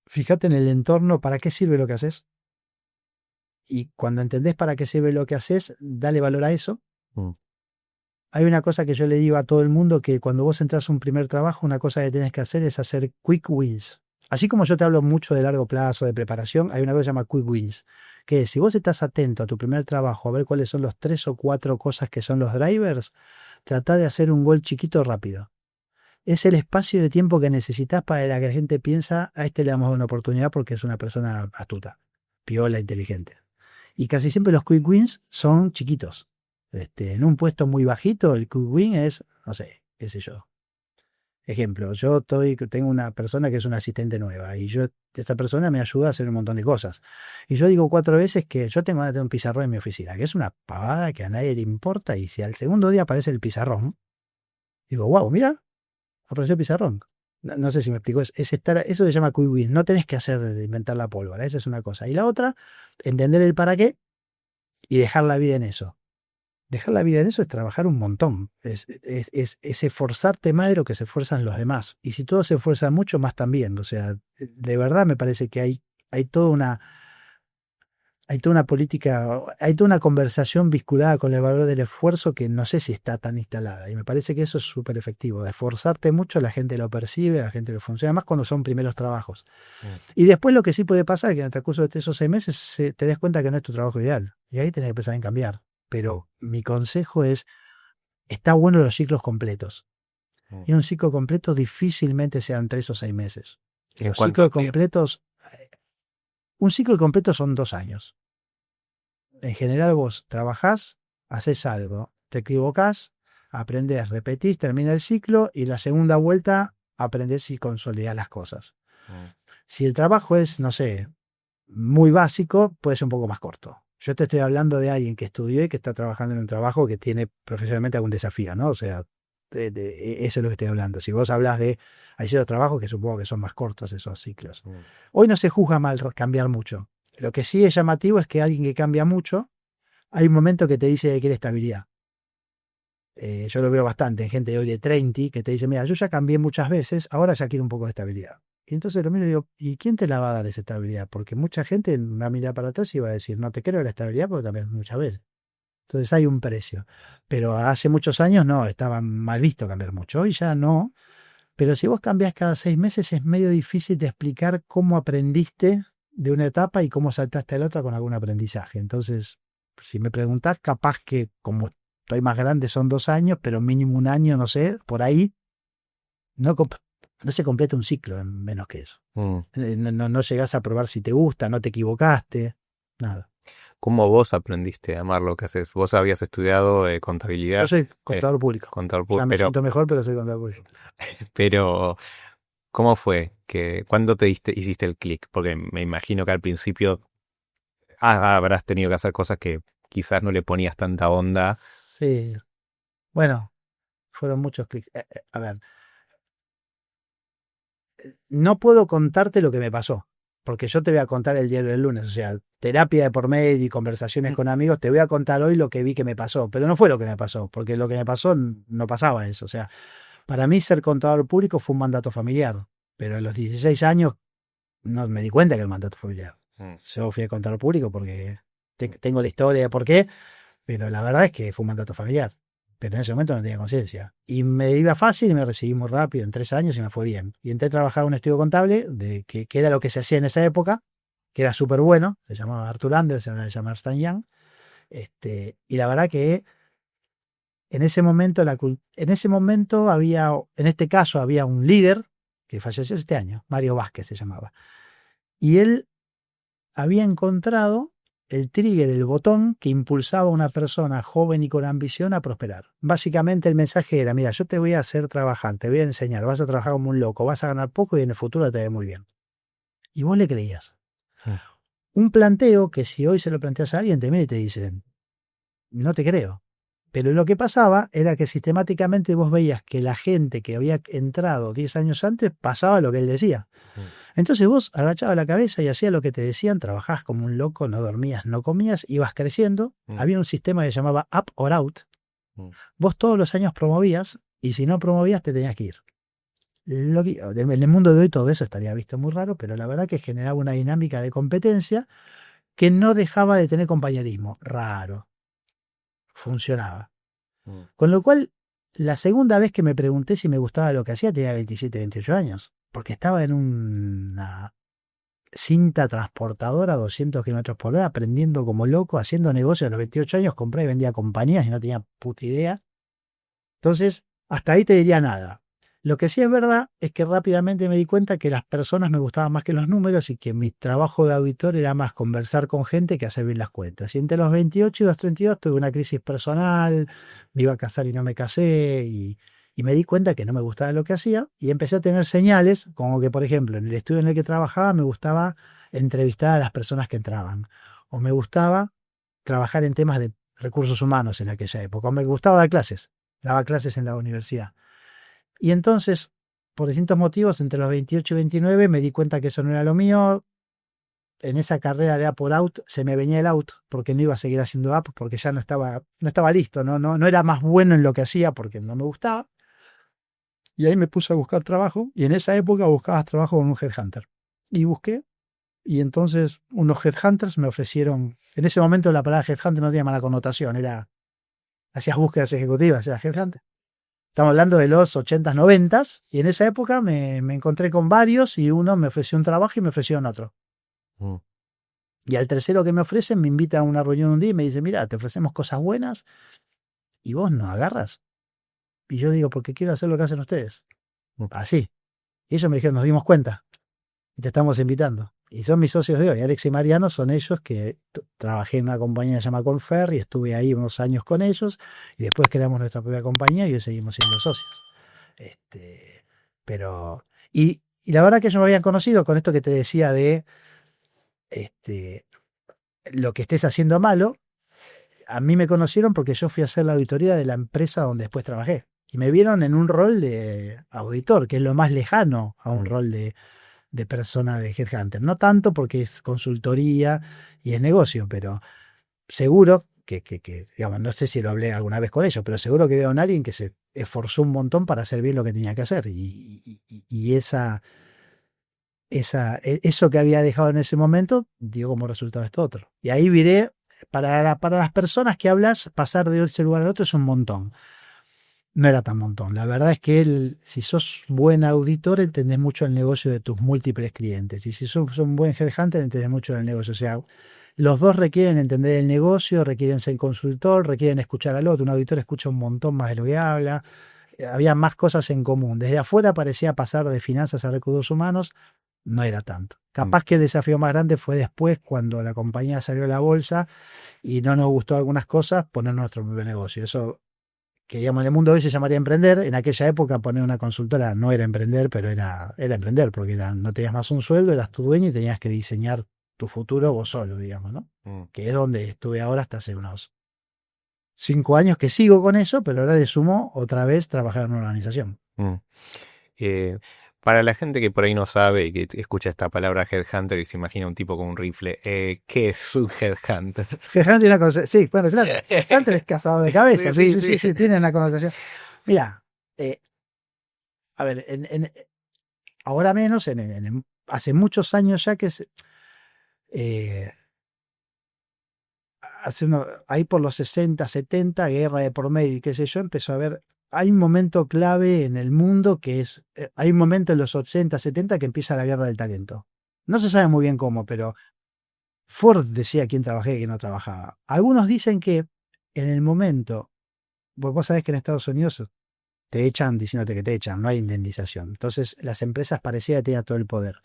fíjate en el entorno, para qué sirve lo que haces, y cuando entendés para qué sirve lo que haces, dale valor a eso. Mm. Hay una cosa que yo le digo a todo el mundo, que cuando vos entras a un primer trabajo, una cosa que tenés que hacer es hacer quick wins. Así como yo te hablo mucho de largo plazo, de preparación, hay una cosa que se llama quick wins, que es, si vos estás atento a tu primer trabajo, a ver cuáles son los 3 o 4 cosas que son los drivers, tratá de hacer un gol chiquito rápido. Es el espacio de tiempo que necesitas para que la gente piensa, a este le damos una oportunidad porque es una persona astuta, piola, inteligente. Y casi siempre los quick wins son chiquitos. En un puesto muy bajito, el quick win es, no sé, qué sé yo. Ejemplo, tengo una persona que es una asistente nueva y esta persona me ayuda a hacer un montón de cosas. Y yo digo 4 veces que yo tengo ganas de tener un pizarrón en mi oficina, que es una pavada que a nadie le importa, y si al segundo día aparece el pizarrón, digo, wow, mira, apareció el pizarrón. No sé si me explico, eso se llama quick win. No tenés que inventar la pólvora, esa es una cosa. Y la otra, entender el para qué y dejar la vida en eso. Dejar la vida en eso es trabajar un montón, es esforzarte más de lo que se esfuerzan los demás. Y si todos se esfuerzan mucho, más también. O sea, de verdad me parece que hay toda una política, hay toda una conversación vinculada con el valor del esfuerzo que no sé si está tan instalada. Y me parece que eso es súper efectivo. De esforzarte mucho, la gente lo percibe, la gente lo funciona, más cuando son primeros trabajos. Y después lo que sí puede pasar es que en el transcurso de 3 o 6 meses te des cuenta que no es tu trabajo ideal. Y ahí tenés que empezar a cambiar. Pero mi consejo es, está bueno los ciclos completos. Y un ciclo completo difícilmente sean 3 o 6 meses. Los ciclos completos, un ciclo completo son 2 años. En general vos trabajás, haces algo, te equivocás, aprendés, repetís, termina el ciclo y la segunda vuelta aprendés y consolidás las cosas. Si el trabajo es, no sé, muy básico, puede ser un poco más corto. Yo te estoy hablando de alguien que estudió y que está trabajando en un trabajo que tiene profesionalmente algún desafío, ¿no? O sea, eso es lo que estoy hablando. Si vos hablas hay ciertos trabajos que supongo que son más cortos esos ciclos. Hoy no se juzga mal cambiar mucho. Lo que sí es llamativo es que alguien que cambia mucho, hay un momento que te dice que quiere estabilidad. Yo lo veo bastante en gente de hoy de 30 que te dice, mira, yo ya cambié muchas veces, ahora ya quiero un poco de estabilidad. Y entonces lo miro y digo, ¿y quién te la va a dar esa estabilidad? Porque mucha gente va a mirar para atrás y va a decir, no te creo la estabilidad porque también muchas veces. Entonces hay un precio. Pero hace muchos años no, estaba mal visto cambiar mucho. Hoy ya no. Pero si vos cambiás cada 6 meses es medio difícil de explicar cómo aprendiste de una etapa y cómo saltaste a la otra con algún aprendizaje. Entonces, si me preguntás, capaz que como estoy más grande son 2 años, pero mínimo 1 año, no sé, por ahí, no se completa un ciclo en menos que eso. No llegás a probar si te gusta, no te equivocaste, nada. ¿Cómo vos aprendiste a amar lo que haces? Vos habías estudiado contabilidad. Yo soy contador público. Ya me siento mejor, pero soy contador público. Pero, ¿cómo fue? ¿Cuándo hiciste el clic? Porque me imagino que al principio habrás tenido que hacer cosas que quizás no le ponías tanta onda. Sí. Bueno, fueron muchos clics. A ver, no puedo contarte lo que me pasó, porque yo te voy a contar el diario del lunes, o sea, terapia de por medio y conversaciones con amigos, te voy a contar hoy lo que vi que me pasó, pero no fue lo que me pasó, porque lo que me pasó no pasaba eso, o sea, para mí ser contador público fue un mandato familiar, pero a los 16 años no me di cuenta que era un mandato familiar. Yo fui a contador público porque tengo la historia de por qué, pero la verdad es que fue un mandato familiar. Pero en ese momento no tenía conciencia. Y me iba fácil y me recibí muy rápido, en 3 años, y me fue bien. Y entré a trabajar en un estudio contable, que era lo que se hacía en esa época, que era súper bueno, se llamaba Arthur Anders, se llama Ernst & Young. Y la verdad que en ese momento había un líder, que falleció este año, Mario Vázquez se llamaba. Y él había encontrado el trigger, el botón que impulsaba a una persona joven y con ambición a prosperar. Básicamente el mensaje era, mira, yo te voy a hacer trabajar, te voy a enseñar, vas a trabajar como un loco, vas a ganar poco y en el futuro te ve muy bien. Y vos le creías. Un planteo que si hoy se lo planteas a alguien, te mira y te dice, no te creo. Pero lo que pasaba era que sistemáticamente vos veías que la gente que había entrado 10 años antes pasaba lo que él decía. Entonces vos agachabas la cabeza y hacías lo que te decían, trabajabas como un loco, no dormías, no comías, ibas creciendo. Había un sistema que se llamaba up or out. Vos todos los años promovías y si no promovías te tenías que ir. En el mundo de hoy todo eso estaría visto muy raro, pero la verdad que generaba una dinámica de competencia que no dejaba de tener compañerismo. Raro. Funcionaba. Con lo cual, la segunda vez que me pregunté si me gustaba lo que hacía tenía 27, 28 años. Porque estaba en una cinta transportadora a 200 kilómetros por hora, aprendiendo como loco, haciendo negocios. A los 28 años compré y vendía compañías y no tenía puta idea. Entonces, hasta ahí te diría nada. Lo que sí es verdad es que rápidamente me di cuenta que las personas me gustaban más que los números y que mi trabajo de auditor era más conversar con gente que hacer bien las cuentas. Y entre los 28 y los 32 tuve una crisis personal, me iba a casar y no me casé y me di cuenta que no me gustaba lo que hacía y empecé a tener señales como que, por ejemplo, en el estudio en el que trabajaba me gustaba entrevistar a las personas que entraban o me gustaba trabajar en temas de recursos humanos en aquella época o me gustaba dar clases, daba clases en la universidad. Y entonces, por distintos motivos, entre los 28 y 29 me di cuenta que eso no era lo mío. En esa carrera de up or out se me venía el out porque no iba a seguir haciendo up porque ya no estaba listo, no era más bueno en lo que hacía porque no me gustaba. Y ahí me puse a buscar trabajo y en esa época buscabas trabajo con un headhunter. Y busqué y entonces unos headhunters me ofrecieron, en ese momento la palabra headhunter no tenía mala connotación, hacías búsquedas ejecutivas, era headhunter. Estamos hablando de los 80s, 90s, y en esa época me encontré con varios y uno me ofreció un trabajo y me ofrecieron otro. Y al tercero que me ofrecen me invita a una reunión un día y me dice, mira, te ofrecemos cosas buenas y vos no agarras. Y yo le digo, porque quiero hacer lo que hacen ustedes. Así. Y ellos me dijeron, nos dimos cuenta y te estamos invitando. Y son mis socios de hoy. Alex y Mariano son ellos que trabajé en una compañía llamada Confer y estuve ahí unos años con ellos y después creamos nuestra propia compañía y hoy seguimos siendo socios. Y la verdad que ellos me habían conocido con esto que te decía de lo que estés haciendo malo. A mí me conocieron porque yo fui a hacer la auditoría de la empresa donde después trabajé. Y me vieron en un rol de auditor, que es lo más lejano a un rol de persona de headhunter. No tanto porque es consultoría y es negocio, pero seguro que digamos, no sé si lo hablé alguna vez con ellos, pero seguro que veo a alguien que se esforzó un montón para hacer bien lo que tenía que hacer. Y eso que había dejado en ese momento dio como resultado esto otro. Y ahí viré, para las personas que hablas, pasar de ese lugar al otro es un montón. No era tan montón. La verdad es que si sos buen auditor, entendés mucho el negocio de tus múltiples clientes. Y si sos un buen headhunter, entendés mucho del negocio. O sea, los dos requieren entender el negocio, requieren ser consultor, requieren escuchar al otro. Un auditor escucha un montón más de lo que habla. Había más cosas en común. Desde afuera parecía pasar de finanzas a recursos humanos. No era tanto. Capaz que el desafío más grande fue después, cuando la compañía salió a la bolsa y no nos gustó algunas cosas, poner nuestro propio negocio. Eso, que digamos en el mundo de hoy se llamaría emprender, en aquella época poner una consultora no era emprender, pero era emprender, porque no tenías más un sueldo, eras tu dueño y tenías que diseñar tu futuro vos solo, digamos, ¿no? Que es donde estuve ahora hasta hace unos 5 años que sigo con eso, pero ahora le sumo otra vez trabajar en una organización. Para la gente que por ahí no sabe y que escucha esta palabra headhunter y se imagina un tipo con un rifle, ¿qué es un headhunter? Headhunter es una cosa, sí, bueno, claro, headhunter es cazador de cabeza, sí, tiene una connotación. Mira, a ver, ahora menos, hace muchos años ya que ahí por los 60, 70, guerra de por medio y qué sé yo, empezó a haber, hay un momento clave en el mundo que es, hay un momento en los 80, 70 que empieza la guerra del talento. No se sabe muy bien cómo, pero Ford decía quién trabajaba y quién no trabajaba. Algunos dicen que en el momento, vos sabés que en Estados Unidos te echan diciéndote que te echan, no hay indemnización. Entonces las empresas parecía que tenían todo el poder.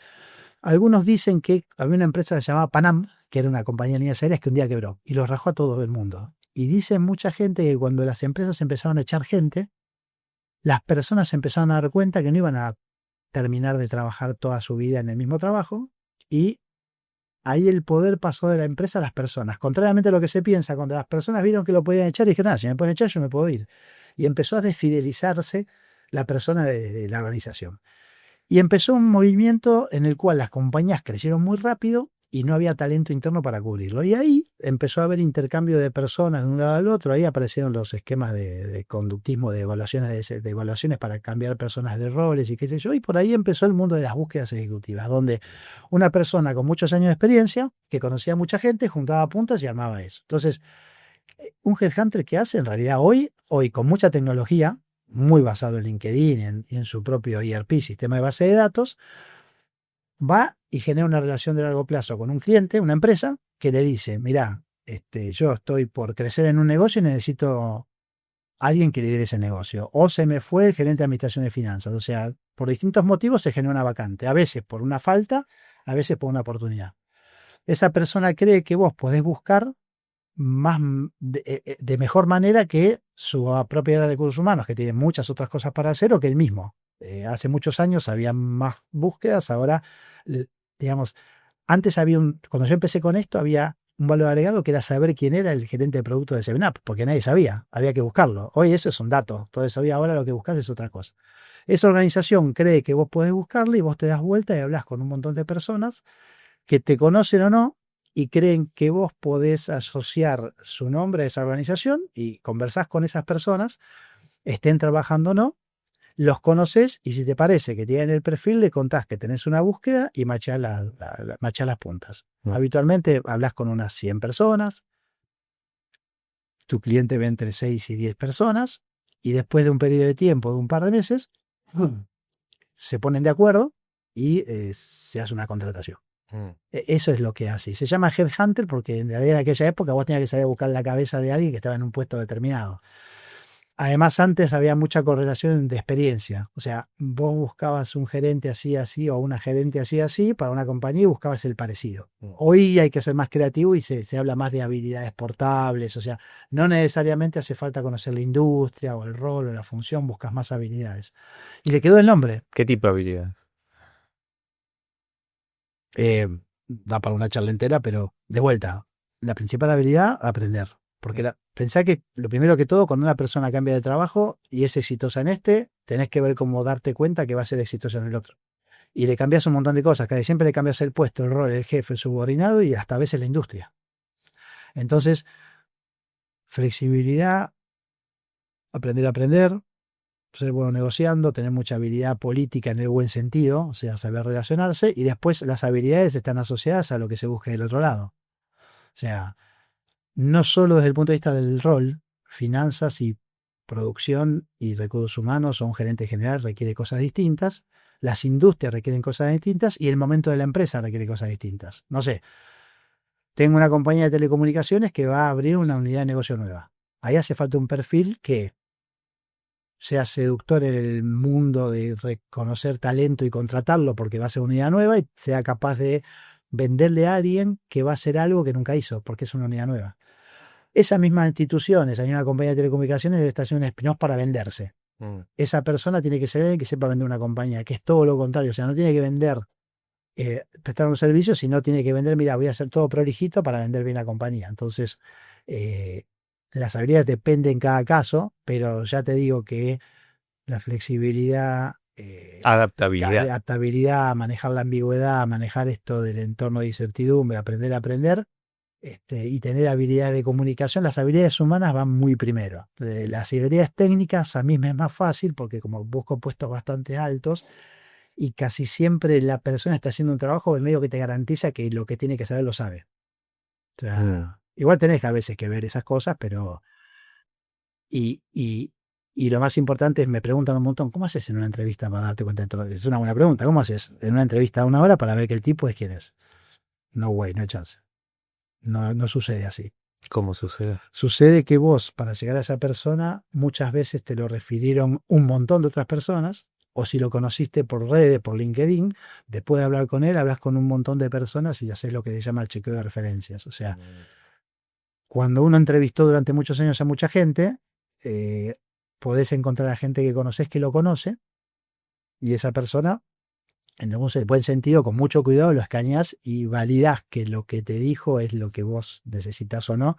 Algunos dicen que había una empresa que se llamaba Panam, que era una compañía de líneas aéreas que un día quebró y los rajó a todo el mundo. Y dicen mucha gente que cuando las empresas empezaron a echar gente, las personas se empezaron a dar cuenta que no iban a terminar de trabajar toda su vida en el mismo trabajo y ahí el poder pasó de la empresa a las personas. Contrariamente a lo que se piensa, cuando las personas vieron que lo podían echar y dijeron, si me pueden echar yo me puedo ir. Y empezó a desfidelizarse la persona de la organización. Y empezó un movimiento en el cual las compañías crecieron muy rápido y no había talento interno para cubrirlo. Y ahí empezó a haber intercambio de personas de un lado al otro. Ahí aparecieron los esquemas de conductismo, de evaluaciones para cambiar personas de roles y qué sé yo. Y por ahí empezó el mundo de las búsquedas ejecutivas, donde una persona con muchos años de experiencia, que conocía a mucha gente, juntaba puntas y armaba eso. Entonces, un headhunter que hace en realidad hoy con mucha tecnología, muy basado en LinkedIn y en su propio ERP, sistema de base de datos, va y genera una relación de largo plazo con un cliente, una empresa, que le dice, mirá, yo estoy por crecer en un negocio y necesito alguien que lidere ese negocio. O se me fue el gerente de administración de finanzas. O sea, por distintos motivos se genera una vacante. A veces por una falta, a veces por una oportunidad. Esa persona cree que vos podés buscar más de mejor manera que su propia área de recursos humanos, que tiene muchas otras cosas para hacer, o que él mismo. Hace muchos años había más búsquedas, ahora, digamos, antes cuando yo empecé con esto, había un valor agregado que era saber quién era el gerente de producto de 7up, porque nadie sabía, había que buscarlo. Hoy eso es un dato, todo eso, ahora lo que buscas es otra cosa. Esa organización cree que vos podés buscarlo y vos te das vuelta y hablas con un montón de personas que te conocen o no, y creen que vos podés asociar su nombre a esa organización y conversás con esas personas, estén trabajando o no, los conoces y si te parece que tienen el perfil, le contás que tenés una búsqueda y machás las puntas. Habitualmente hablas con unas 100 personas, tu cliente ve entre 6 y 10 personas y después de un periodo de tiempo, de un par de meses, se ponen de acuerdo y se hace una contratación. Eso es lo que hace. Se llama headhunter porque en aquella época vos tenías que saber buscar la cabeza de alguien que estaba en un puesto determinado. Además, antes había mucha correlación de experiencia. O sea, vos buscabas un gerente así, así, o una gerente así, así, para una compañía y buscabas el parecido. Hoy hay que ser más creativo y se habla más de habilidades portables. O sea, no necesariamente hace falta conocer la industria o el rol o la función, buscas más habilidades. Y le quedó el nombre. ¿Qué tipo de habilidades? Da para una charla entera, pero de vuelta, la principal habilidad, aprender. Porque pensá que lo primero que todo, cuando una persona cambia de trabajo y es exitosa en tenés que ver cómo darte cuenta que va a ser exitosa en el otro. Y le cambias un montón de cosas, casi siempre le cambias el puesto, el rol, el jefe, el subordinado y hasta a veces la industria. Entonces, flexibilidad, aprender a aprender, ser bueno negociando, tener mucha habilidad política en el buen sentido, o sea, saber relacionarse, y después las habilidades están asociadas a lo que se busque del otro lado. O sea, no solo desde el punto de vista del rol, finanzas y producción y recursos humanos o un gerente general requiere cosas distintas, las industrias requieren cosas distintas y el momento de la empresa requiere cosas distintas. No sé, tengo una compañía de telecomunicaciones que va a abrir una unidad de negocio nueva. Ahí hace falta un perfil que sea seductor en el mundo de reconocer talento y contratarlo porque va a ser una unidad nueva y sea capaz de venderle a alguien que va a hacer algo que nunca hizo porque es una unidad nueva. Esas mismas instituciones, hay una compañía de telecomunicaciones debe estar haciendo un spin-off para venderse. Esa persona tiene que ser alguien que sepa vender una compañía, que es todo lo contrario. O sea, no tiene que vender, prestar un servicio, sino tiene que vender, mira, voy a hacer todo prolijito para vender bien la compañía. Entonces, las habilidades dependen en cada caso, pero ya te digo que la flexibilidad, adaptabilidad, manejar la ambigüedad, manejar esto del entorno de incertidumbre, aprender a aprender, y tener habilidades de comunicación. Las habilidades humanas van muy primero. Las habilidades técnicas a mí me es más fácil porque como busco puestos bastante altos y casi siempre la persona está haciendo un trabajo en medio que te garantiza que lo que tiene que saber lo sabe. O sea, igual tenés a veces que ver esas cosas, pero y lo más importante es, me preguntan un montón, ¿cómo haces en una entrevista para darte cuenta de todo? Es una buena pregunta. ¿Cómo haces en una entrevista de 1 hora para ver que el tipo es quién es? No way, no hay chance. No sucede así. ¿Cómo sucede? Sucede que vos, para llegar a esa persona, muchas veces te lo refirieron un montón de otras personas, o si lo conociste por redes, por LinkedIn, después de hablar con él, hablas con un montón de personas y haces lo que se llama el chequeo de referencias. O sea, cuando uno entrevistó durante muchos años a mucha gente, eh, podés encontrar a gente que conoces que lo conoce, y esa persona, en algún buen sentido, con mucho cuidado, lo escaneás y validás que lo que te dijo es lo que vos necesitas o no,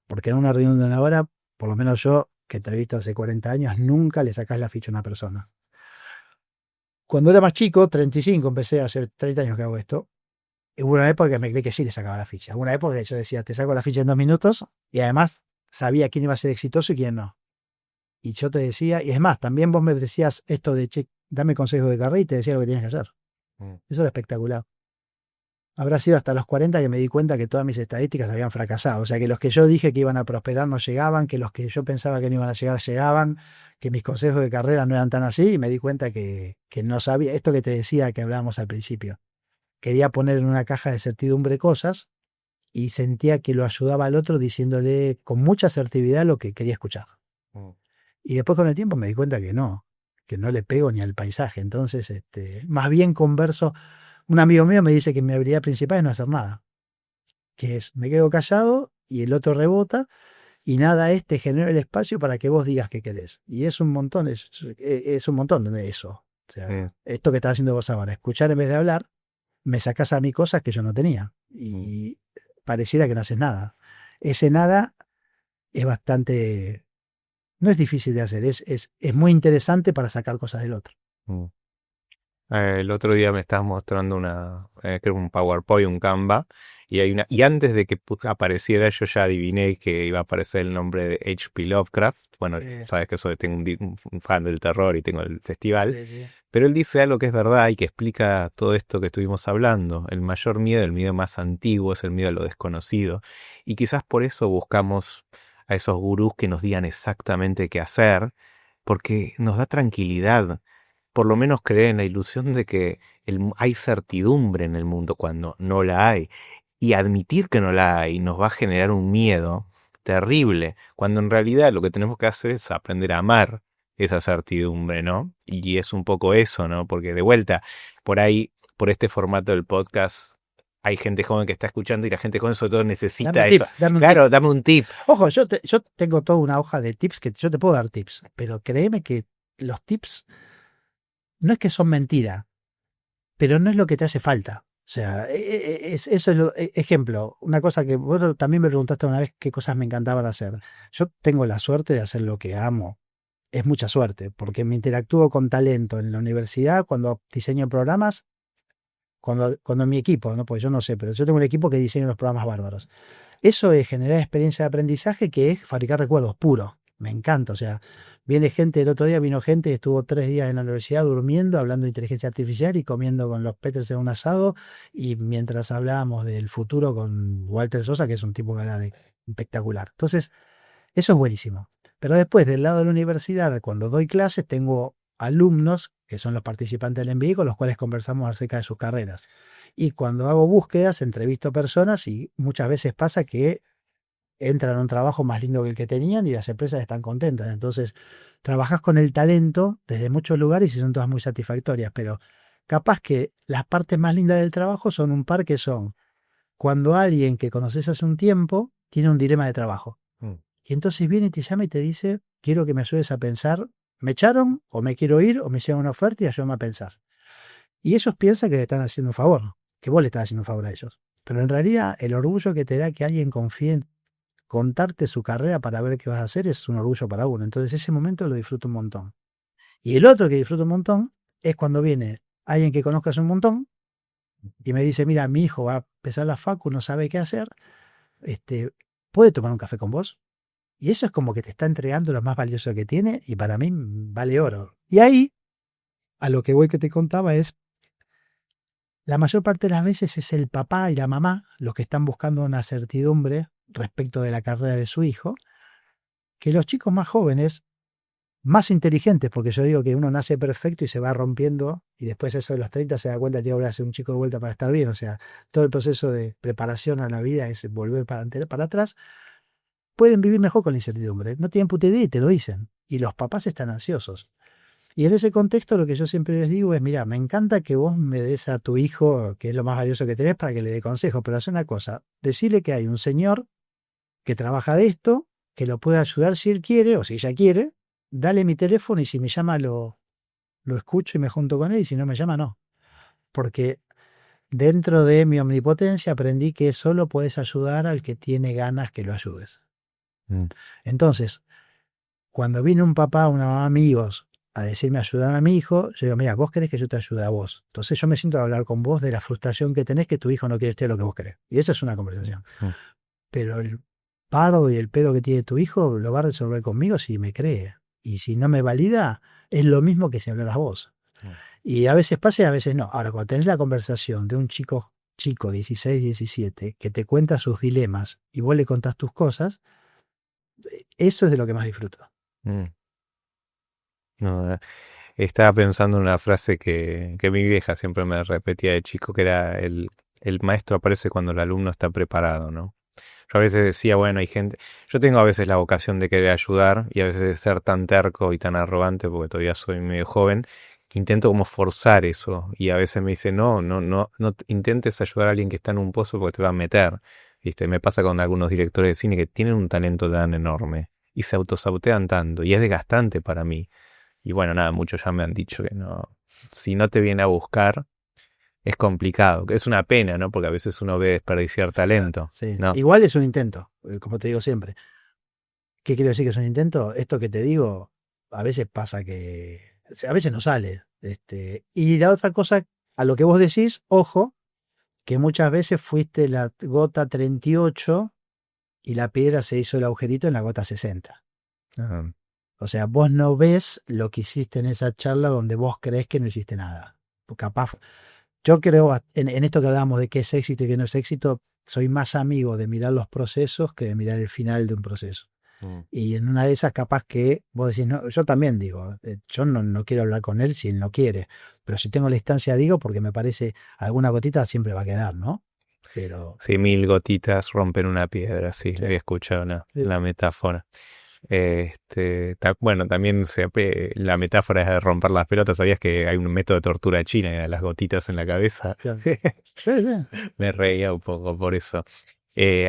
porque en una reunión de una hora, por lo menos yo, que te he visto hace 40 años, nunca le sacás la ficha a una persona. Cuando era más chico, 35, empecé a hacer 30 años que hago esto, hubo una época que me creí que sí le sacaba la ficha. Hubo una época que yo decía, te saco la ficha en 2 minutos, y además sabía quién iba a ser exitoso y quién no. Y yo te decía, y es más, también vos me decías esto de, che, dame consejos de carrera, y te decía lo que tenías que hacer. Eso era espectacular. Habrá sido hasta los 40 que me di cuenta que todas mis estadísticas habían fracasado. O sea, que los que yo dije que iban a prosperar no llegaban, que los que yo pensaba que no iban a llegar llegaban, que mis consejos de carrera no eran tan así, y me di cuenta que no sabía, esto que te decía que hablábamos al principio. Quería poner en una caja de certidumbre cosas y sentía que lo ayudaba al otro diciéndole con mucha asertividad lo que quería escuchar. Y después con el tiempo me di cuenta que no le pego ni al paisaje. Entonces, más bien converso. Un amigo mío me dice que mi habilidad principal es no hacer nada. Que es, me quedo callado y el otro rebota, y nada es, te genera el espacio para que vos digas qué querés. Y es un montón, es un montón de eso. O sea, esto que estás haciendo vos ahora, escuchar en vez de hablar, me sacás a mí cosas que yo no tenía. Y pareciera que no haces nada. Ese nada es bastante, no es difícil de hacer, es muy interesante para sacar cosas del otro. El otro día me estabas mostrando creo un PowerPoint, un Canva, y antes de que apareciera yo ya adiviné que iba a aparecer el nombre de H.P. Lovecraft. Bueno, sabes que tengo un fan del terror y tengo el festival, Sí. pero él dice algo que es verdad y que explica todo esto que estuvimos hablando. El mayor miedo, el miedo más antiguo, es el miedo a lo desconocido, y quizás por eso buscamos a esos gurús que nos digan exactamente qué hacer, porque nos da tranquilidad. Por lo menos creer en la ilusión de que hay certidumbre en el mundo cuando no la hay. Y admitir que no la hay nos va a generar un miedo terrible, cuando en realidad lo que tenemos que hacer es aprender a amar esa certidumbre, ¿no? Y es un poco eso, ¿no? Porque de vuelta, por ahí, por este formato del podcast, hay gente joven que está escuchando, y la gente joven sobre todo necesita eso. Claro, dame un tip. Ojo, yo tengo toda una hoja de tips que yo te puedo dar tips, pero créeme que los tips no es que son mentira, pero no es lo que te hace falta. O sea, eso es ejemplo, una cosa que vos también me preguntaste una vez qué cosas me encantaban hacer. Yo tengo la suerte de hacer lo que amo. Es mucha suerte, porque me interactúo con talento en la universidad, cuando diseño programas, cuando mi equipo, ¿no? Pues yo no sé, pero yo tengo un equipo que diseña los programas bárbaros. Eso es generar experiencia de aprendizaje, que es fabricar recuerdos puro. Me encanta, o sea, viene gente, el otro día vino gente, estuvo 3 días en la universidad durmiendo, hablando de inteligencia artificial y comiendo con los Peters en un asado, y mientras hablábamos del futuro con Walter Sosa, que es un tipo que habla de espectacular. Entonces, eso es buenísimo. Pero después, del lado de la universidad, cuando doy clases, tengo alumnos que son los participantes del MBA, con los cuales conversamos acerca de sus carreras. Y cuando hago búsquedas, entrevisto personas, y muchas veces pasa que entran a un trabajo más lindo que el que tenían y las empresas están contentas. Entonces, trabajas con el talento desde muchos lugares y son todas muy satisfactorias, pero capaz que las partes más lindas del trabajo son un par, que son cuando alguien que conoces hace un tiempo tiene un dilema de trabajo. Y entonces viene y te llama y te dice, quiero que me ayudes a pensar, ¿me echaron o me quiero ir o me hicieron una oferta y ayúdame a pensar? Y ellos piensan que le están haciendo un favor, que vos le estás haciendo un favor a ellos. Pero en realidad el orgullo que te da que alguien confíe en contarte su carrera para ver qué vas a hacer es un orgullo para uno. Entonces ese momento lo disfruto un montón. Y el otro que disfruto un montón es cuando viene alguien que conozcas un montón y me dice, mira, mi hijo va a empezar la facu, no sabe qué hacer, ¿puede tomar un café con vos? Y eso es como que te está entregando lo más valioso que tiene, y para mí vale oro. Y ahí, a lo que voy, que te contaba, es, la mayor parte de las veces es el papá y la mamá los que están buscando una certidumbre respecto de la carrera de su hijo, que los chicos más jóvenes, más inteligentes, porque yo digo que uno nace perfecto y se va rompiendo, y después eso de los 30 se da cuenta que tiene que volver a ser un chico de vuelta para estar bien. O sea, todo el proceso de preparación a la vida es volver para atrás. pueden vivir mejor con la incertidumbre. No tienen puta idea y te lo dicen. Y los papás están ansiosos. Y en ese contexto lo que yo siempre les digo es, mira, me encanta que vos me des a tu hijo, que es lo más valioso que tenés, para que le dé consejos, pero haz una cosa, decirle que hay un señor que trabaja de esto, que lo puede ayudar si él quiere o si ella quiere, dale mi teléfono y si me llama lo escucho y me junto con él y si no me llama no. Porque dentro de mi omnipotencia aprendí que solo puedes ayudar al que tiene ganas que lo ayudes. Entonces, cuando vino un papá, una mamá, amigos, a decirme ayúdame a mi hijo, yo digo, mira, vos querés que yo te ayude a vos. Entonces yo me siento a hablar con vos de la frustración que tenés que tu hijo no quiere estar lo que vos querés. Y esa es una conversación. Pero el pardo y el pedo que tiene tu hijo lo va a resolver conmigo si me cree. Y si no me valida, es lo mismo que si hablaras vos. Y a veces pasa y a veces no. Ahora, cuando tenés la conversación de un chico 16, 17, que te cuenta sus dilemas y vos le contás tus cosas, eso es de lo que más disfruto. No, estaba pensando en una frase que mi vieja siempre me repetía de chico, que era el maestro aparece cuando el alumno está preparado, ¿no? Yo a veces decía, bueno, hay gente, yo tengo a veces la vocación de querer ayudar y a veces de ser tan terco y tan arrogante, porque todavía soy medio joven, intento como forzar eso y a veces me dice, no intentes ayudar a alguien que está en un pozo porque te va a meter. ¿Viste? Me pasa con algunos directores de cine que tienen un talento tan enorme y se autosabotean tanto y es desgastante para mí. Y bueno, nada, muchos ya me han dicho que no, si no te viene a buscar, es complicado. Es una pena, ¿no? Porque a veces uno ve desperdiciar talento. Sí. ¿No? Igual es un intento, como te digo siempre. ¿Qué quiero decir que es un intento? Esto que te digo, a veces pasa que, a veces no sale. Y la otra cosa, a lo que vos decís, ojo, que muchas veces fuiste la gota 38 y la piedra se hizo el agujerito en la gota 60. Ah, O sea, vos no ves lo que hiciste en esa charla donde vos crees que no hiciste nada. Capaz, yo creo, en esto que hablábamos de qué es éxito y qué no es éxito, soy más amigo de mirar los procesos que de mirar el final de un proceso. Y en una de esas capaz que vos decís, no, yo también digo, yo no quiero hablar con él si él no quiere, pero si tengo la instancia digo porque me parece alguna gotita siempre va a quedar, ¿no? Pero sí, 1000 gotitas rompen una piedra, sí, Sí. le había escuchado Sí. la metáfora. Bueno, también la metáfora es de romper las pelotas. ¿Sabías que hay un método de tortura china de las gotitas en la cabeza? Claro. Sí, sí. Me reía un poco por eso.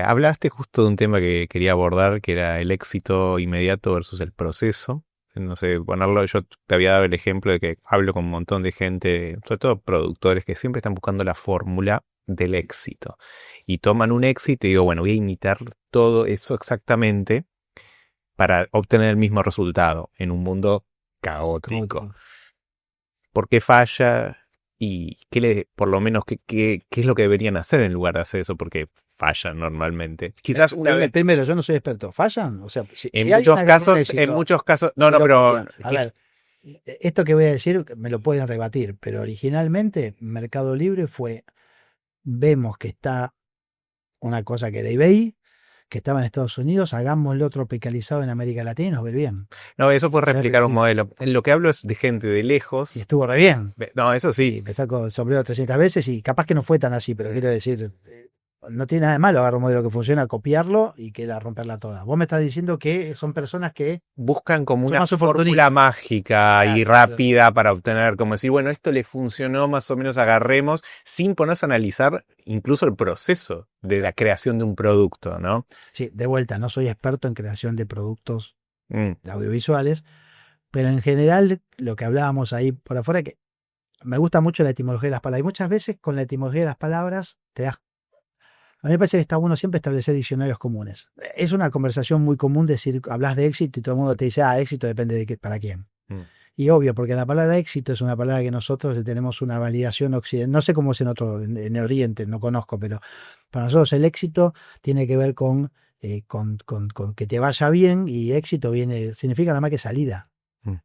Hablaste justo de un tema que quería abordar, que era el éxito inmediato versus el proceso. No sé, ponerlo, yo te había dado el ejemplo de que hablo con un montón de gente, sobre todo productores, que siempre están buscando la fórmula del éxito. Y toman un éxito y digo, bueno, voy a imitar todo eso exactamente para obtener el mismo resultado en un mundo caótico. ¿Por qué falla? Y por lo menos, ¿qué es lo que deberían hacer en lugar de hacer eso? Porque fallan normalmente. Quizás una vez. Primero, yo no soy experto. ¿Fallan? O sea, En muchos casos. No, pero. A ver, esto que voy a decir me lo pueden rebatir, pero originalmente Mercado Libre vemos que está una cosa que era eBay, que estaba en Estados Unidos, hagámoslo tropicalizado en América Latina y nos ve bien. No, eso fue replicar un modelo. En lo que hablo es de gente de lejos. Y estuvo re bien. No, eso sí. Y me saco el sombrero 300 veces y capaz que no fue tan así, pero quiero decir, no tiene nada de malo agarrar un modelo que funciona, copiarlo y queda romperla toda. Vos me estás diciendo que son personas que buscan como una más fórmula mágica y Claro. rápida para obtener, como decir, bueno, esto le funcionó, más o menos agarremos, sin ponerse a analizar incluso el proceso de la creación de un producto, ¿no? Sí, de vuelta, no soy experto en creación de productos de audiovisuales, pero en general lo que hablábamos ahí por afuera, que me gusta mucho la etimología de las palabras. Y muchas veces con la etimología de las palabras a mí me parece que está bueno siempre establecer diccionarios comunes. Es una conversación muy común decir, hablas de éxito y todo el mundo te dice, éxito depende de para quién. Y obvio, porque la palabra éxito es una palabra que nosotros le tenemos una validación occidental. No sé cómo es en Oriente, no conozco, pero para nosotros el éxito tiene que ver con que te vaya bien, y éxito significa nada más que salida.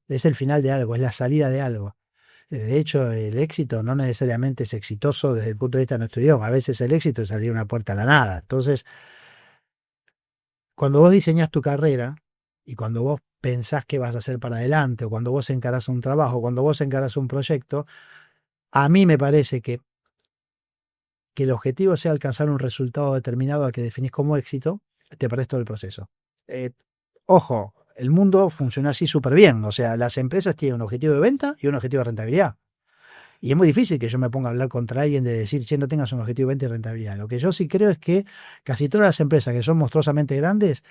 Es el final de algo, es la salida de algo. De hecho, el éxito no necesariamente es exitoso desde el punto de vista de nuestro idioma. A veces el éxito es abrir una puerta a la nada. Entonces, cuando vos diseñás tu carrera y cuando vos pensás qué vas a hacer para adelante, o cuando vos encarás un trabajo, cuando vos encarás un proyecto, a mí me parece que el objetivo sea alcanzar un resultado determinado al que definís como éxito, te perdés todo el proceso. Ojo, el mundo funciona así súper bien. O sea, las empresas tienen un objetivo de venta y un objetivo de rentabilidad. Y es muy difícil que yo me ponga a hablar contra alguien de decir, che, no tengas un objetivo de venta y rentabilidad. Lo que yo sí creo es que casi todas las empresas que son monstruosamente grandes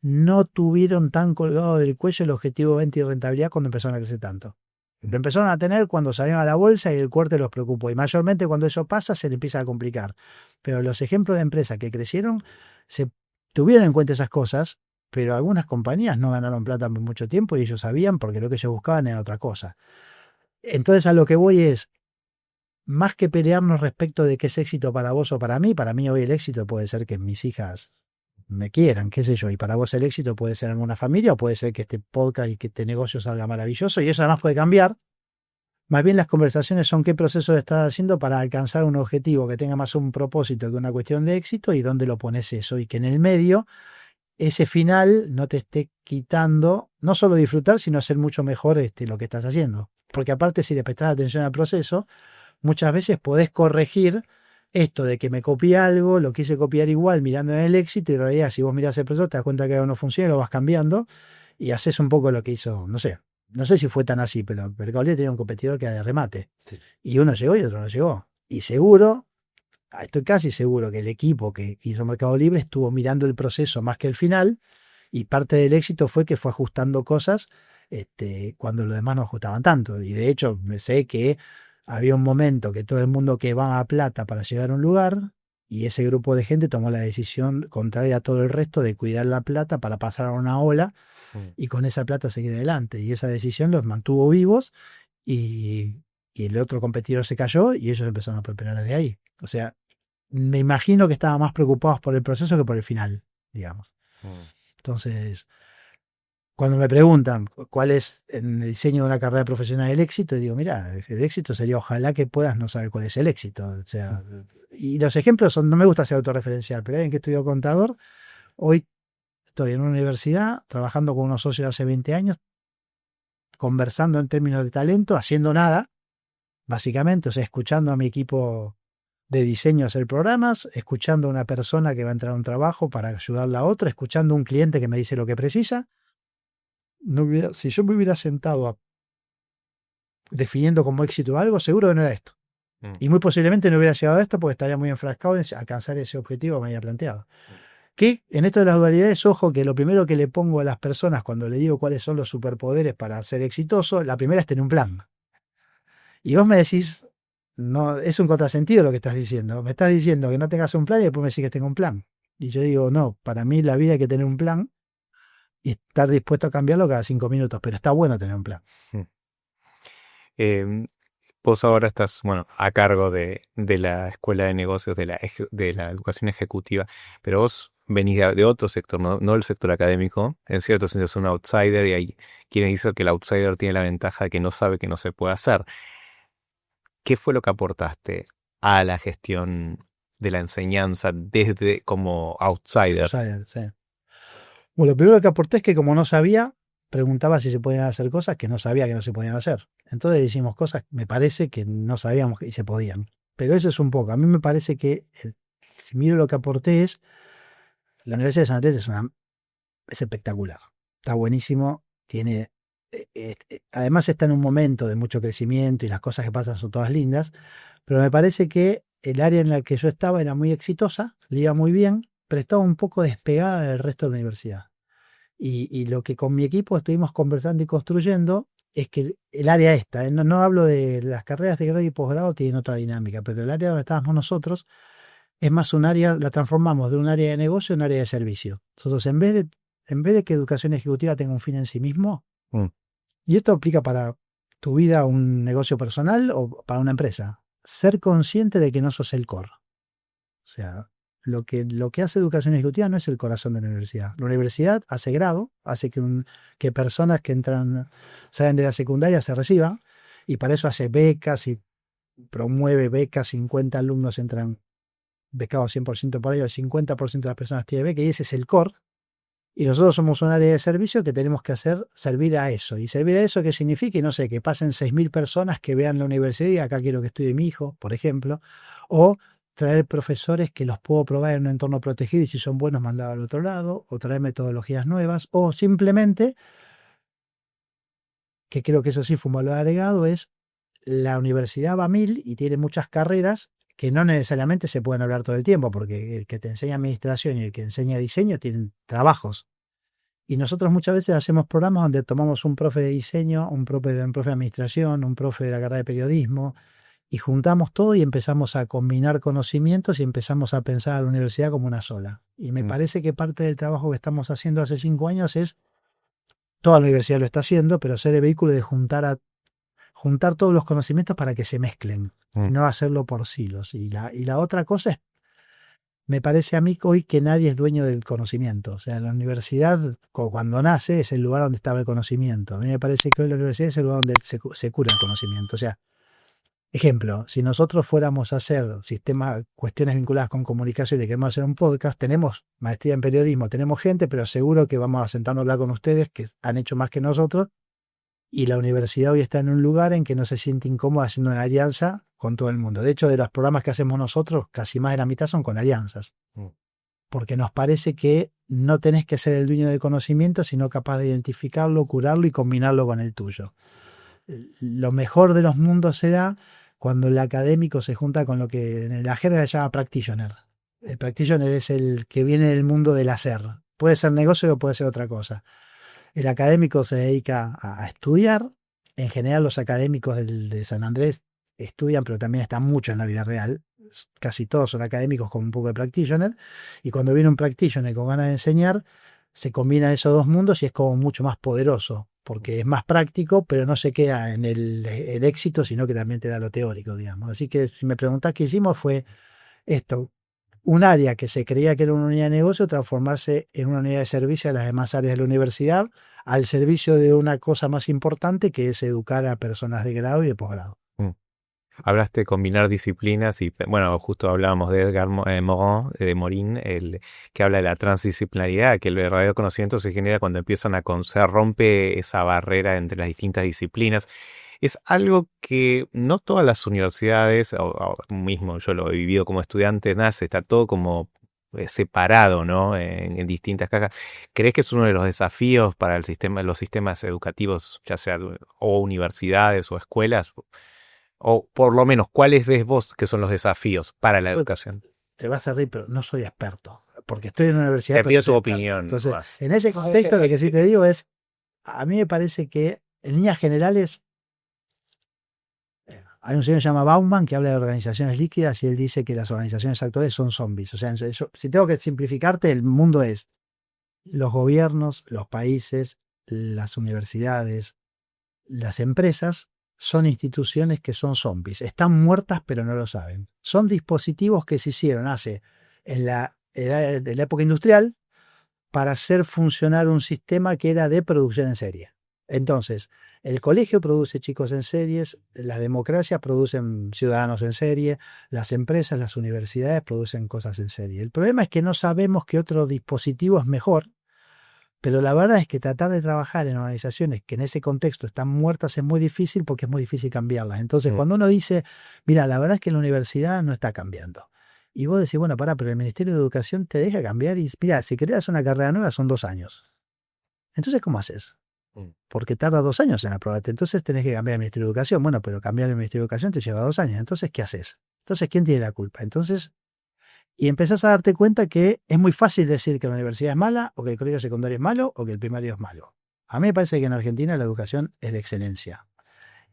no tuvieron tan colgado del cuello el objetivo de venta y rentabilidad cuando empezaron a crecer tanto. Lo empezaron a tener cuando salieron a la bolsa y el corte los preocupó. Y mayormente cuando eso pasa se le empieza a complicar. Pero los ejemplos de empresas que crecieron se tuvieron en cuenta esas cosas, pero algunas compañías no ganaron plata por mucho tiempo y ellos sabían porque lo que ellos buscaban era otra cosa. Entonces a lo que voy es, más que pelearnos respecto de qué es éxito para vos o para mí hoy el éxito puede ser que mis hijas me quieran, qué sé yo, y para vos el éxito puede ser en una familia o puede ser que este podcast y que este negocio salga maravilloso y eso además puede cambiar. Más bien las conversaciones son qué proceso estás haciendo para alcanzar un objetivo que tenga más un propósito que una cuestión de éxito y dónde lo pones eso y que en el medio ese final no te esté quitando no solo disfrutar sino hacer mucho mejor lo que estás haciendo. Porque aparte si le prestás atención al proceso, muchas veces podés corregir esto de que me copié algo, lo quise copiar igual mirando en el éxito y en realidad si vos mirás el proceso te das cuenta que algo no funciona, lo vas cambiando y haces un poco lo que hizo, no sé si fue tan así, pero Mercado tenía un competidor que era de remate. Sí. Y uno llegó y otro no llegó. Y seguro, estoy casi seguro que el equipo que hizo Mercado Libre estuvo mirando el proceso más que el final y parte del éxito fue que fue ajustando cosas cuando los demás no ajustaban tanto. Y de hecho, me sé que había un momento que todo el mundo que va a plata para llegar a un lugar y ese grupo de gente tomó la decisión contraria a todo el resto de cuidar la plata para pasar a una ola y con esa plata seguir adelante. Y esa decisión los mantuvo vivos y el otro competidor se cayó y ellos empezaron a prosperar desde ahí. O sea, me imagino que estaban más preocupados por el proceso que por el final, digamos. Entonces, cuando me preguntan cuál es en el diseño de una carrera profesional el éxito, digo, mira, el éxito sería ojalá que puedas no saber cuál es el éxito. O sea, y los ejemplos son, no me gusta ser autorreferencial, pero alguien que estudió contador, hoy estoy en una universidad trabajando con unos socios de hace 20 años, conversando en términos de talento, haciendo nada, básicamente, o sea, escuchando a mi equipo de diseño hacer programas, escuchando a una persona que va a entrar a un trabajo para ayudarla a otra, escuchando a un cliente que me dice lo que precisa. Si yo me hubiera sentado definiendo como éxito algo, seguro que no era esto. Y muy posiblemente no hubiera llegado a esto porque estaría muy enfrascado en alcanzar ese objetivo que me había planteado. Que en esto de las dualidades, ojo, que lo primero que le pongo a las personas cuando le digo cuáles son los superpoderes para ser exitoso, la primera es tener un plan. Y vos me decís, no, es un contrasentido lo que estás diciendo. Me estás diciendo que no tengas un plan y después me decís que tengo un plan. Y yo digo, no, para mí la vida hay que tener un plan y estar dispuesto a cambiarlo cada 5 minutos, pero está bueno tener un plan. Vos ahora estás, bueno, a cargo de la escuela de negocios, de la educación ejecutiva, pero vos venís de otro sector, no del sector académico. En cierto sentido es un outsider y hay quienes dicen que el outsider tiene la ventaja de que no sabe que no se puede hacer. ¿Qué fue lo que aportaste a la gestión de la enseñanza desde como outsider? Sí. Bueno, lo primero que aporté es que como no sabía, preguntaba si se podían hacer cosas que no sabía que no se podían hacer. Entonces hicimos cosas, me parece, que no sabíamos y se podían. Pero eso es un poco. A mí me parece que, si miro lo que aporté es, la Universidad de San Andrés es espectacular. Está buenísimo. Tiene, además está en un momento de mucho crecimiento y las cosas que pasan son todas lindas. Pero me parece que el área en la que yo estaba era muy exitosa, le iba muy bien, pero estaba un poco despegada del resto de la universidad. Y lo que con mi equipo estuvimos conversando y construyendo es que el área esta, no hablo de las carreras de grado y posgrado, tienen otra dinámica, pero el área donde estábamos nosotros es más un área, la transformamos de un área de negocio a un área de servicio. Nosotros en vez de que educación ejecutiva tenga un fin en sí mismo, y esto aplica para tu vida, un negocio personal o para una empresa, ser consciente de que no sos el core. O sea, lo que hace educación ejecutiva no es el corazón de la universidad. La universidad hace grado, hace que personas que salen de la secundaria se reciban, y para eso hace becas y promueve becas, 50 alumnos entran becados 100% por ello, el 50% de las personas tiene beca, y ese es el core. Y nosotros somos un área de servicio que tenemos que servir a eso. ¿Y servir a eso qué significa? No sé, que pasen 6.000 personas que vean la universidad y acá quiero que estudie mi hijo, por ejemplo, o traer profesores que los puedo probar en un entorno protegido y si son buenos mandar al otro lado, o traer metodologías nuevas, o simplemente, que creo que eso sí fue un valor agregado, es la universidad va a 1000 y tiene muchas carreras que no necesariamente se pueden hablar todo el tiempo, porque el que te enseña administración y el que enseña diseño tienen trabajos. Y nosotros muchas veces hacemos programas donde tomamos un profe de diseño, un profe de administración, un profe de la carrera de periodismo, y juntamos todo y empezamos a combinar conocimientos y empezamos a pensar a la universidad como una sola. Y me parece que parte del trabajo que estamos haciendo hace 5 años es, toda la universidad lo está haciendo, pero ser el vehículo de juntar todos los conocimientos para que se mezclen, y no hacerlo por silos. Y la otra cosa es, me parece a mí que hoy que nadie es dueño del conocimiento. O sea, la universidad, cuando nace, es el lugar donde estaba el conocimiento. A mí me parece que hoy la universidad es el lugar donde se cura el conocimiento. O sea, ejemplo, si nosotros fuéramos a hacer cuestiones vinculadas con comunicación y queremos hacer un podcast, tenemos maestría en periodismo, tenemos gente, pero seguro que vamos a sentarnos a hablar con ustedes que han hecho más que nosotros. Y la universidad hoy está en un lugar en que no se siente incómoda haciendo una alianza con todo el mundo. De hecho, de los programas que hacemos nosotros, casi más de la mitad son con alianzas. Porque nos parece que no tenés que ser el dueño del conocimiento, sino capaz de identificarlo, curarlo y combinarlo con el tuyo. Lo mejor de los mundos se da cuando el académico se junta con lo que en la jerga se llama practitioner. El practitioner es el que viene del mundo del hacer. Puede ser negocio o puede ser otra cosa. El académico se dedica a estudiar. En general los académicos de San Andrés estudian, pero también están mucho en la vida real. Casi todos son académicos con un poco de practitioner. Y cuando viene un practitioner con ganas de enseñar, se combinan esos dos mundos y es como mucho más poderoso, porque es más práctico, pero no se queda en el éxito, sino que también te da lo teórico, digamos. Así que si me preguntás qué hicimos fue esto. Un área que se creía que era una unidad de negocio, transformarse en una unidad de servicio a las demás áreas de la universidad, al servicio de una cosa más importante que es educar a personas de grado y de posgrado. Hablaste de combinar disciplinas y, bueno, justo hablábamos de Edgar Morin, que habla de la transdisciplinaridad, que el verdadero conocimiento se genera cuando empiezan se rompe esa barrera entre las distintas disciplinas. Es algo que no todas las universidades, o mismo yo lo he vivido como estudiante, nace, está todo como separado, ¿no? En distintas cajas. ¿Crees que es uno de los desafíos para los sistemas educativos, ya sea o universidades o escuelas? O por lo menos, ¿cuáles ves vos que son los desafíos para la educación? Te vas a reír, pero no soy experto, porque estoy en una universidad. Te pido tu opinión. Entonces, en ese contexto, lo que sí te digo es, a mí me parece que en líneas generales, hay un señor que se llama Bauman que habla de organizaciones líquidas y él dice que las organizaciones actuales son zombies. O sea, si tengo que simplificarte, el mundo es los gobiernos, los países, las universidades, las empresas, son instituciones que son zombies. Están muertas pero no lo saben. Son dispositivos que se hicieron en la época industrial para hacer funcionar un sistema que era de producción en serie. Entonces, el colegio produce chicos en series, las democracias producen ciudadanos en serie, las empresas, las universidades producen cosas en serie. El problema es que no sabemos qué otro dispositivo es mejor, pero la verdad es que tratar de trabajar en organizaciones que en ese contexto están muertas es muy difícil porque es muy difícil cambiarlas. Entonces, cuando uno dice, mira, la verdad es que la universidad no está cambiando. Y vos decís, bueno, pero el Ministerio de Educación te deja cambiar y, mira, si creas una carrera nueva son 2 años. Entonces, ¿cómo haces? Porque tarda 2 años en aprobarte. Entonces tenés que cambiar el Ministerio de Educación. Bueno, pero cambiar el Ministerio de Educación te lleva 2 años. Entonces, ¿qué haces? Entonces, ¿quién tiene la culpa? Entonces, y empezás a darte cuenta que es muy fácil decir que la universidad es mala, o que el colegio secundario es malo, o que el primario es malo. A mí me parece que en Argentina la educación es de excelencia.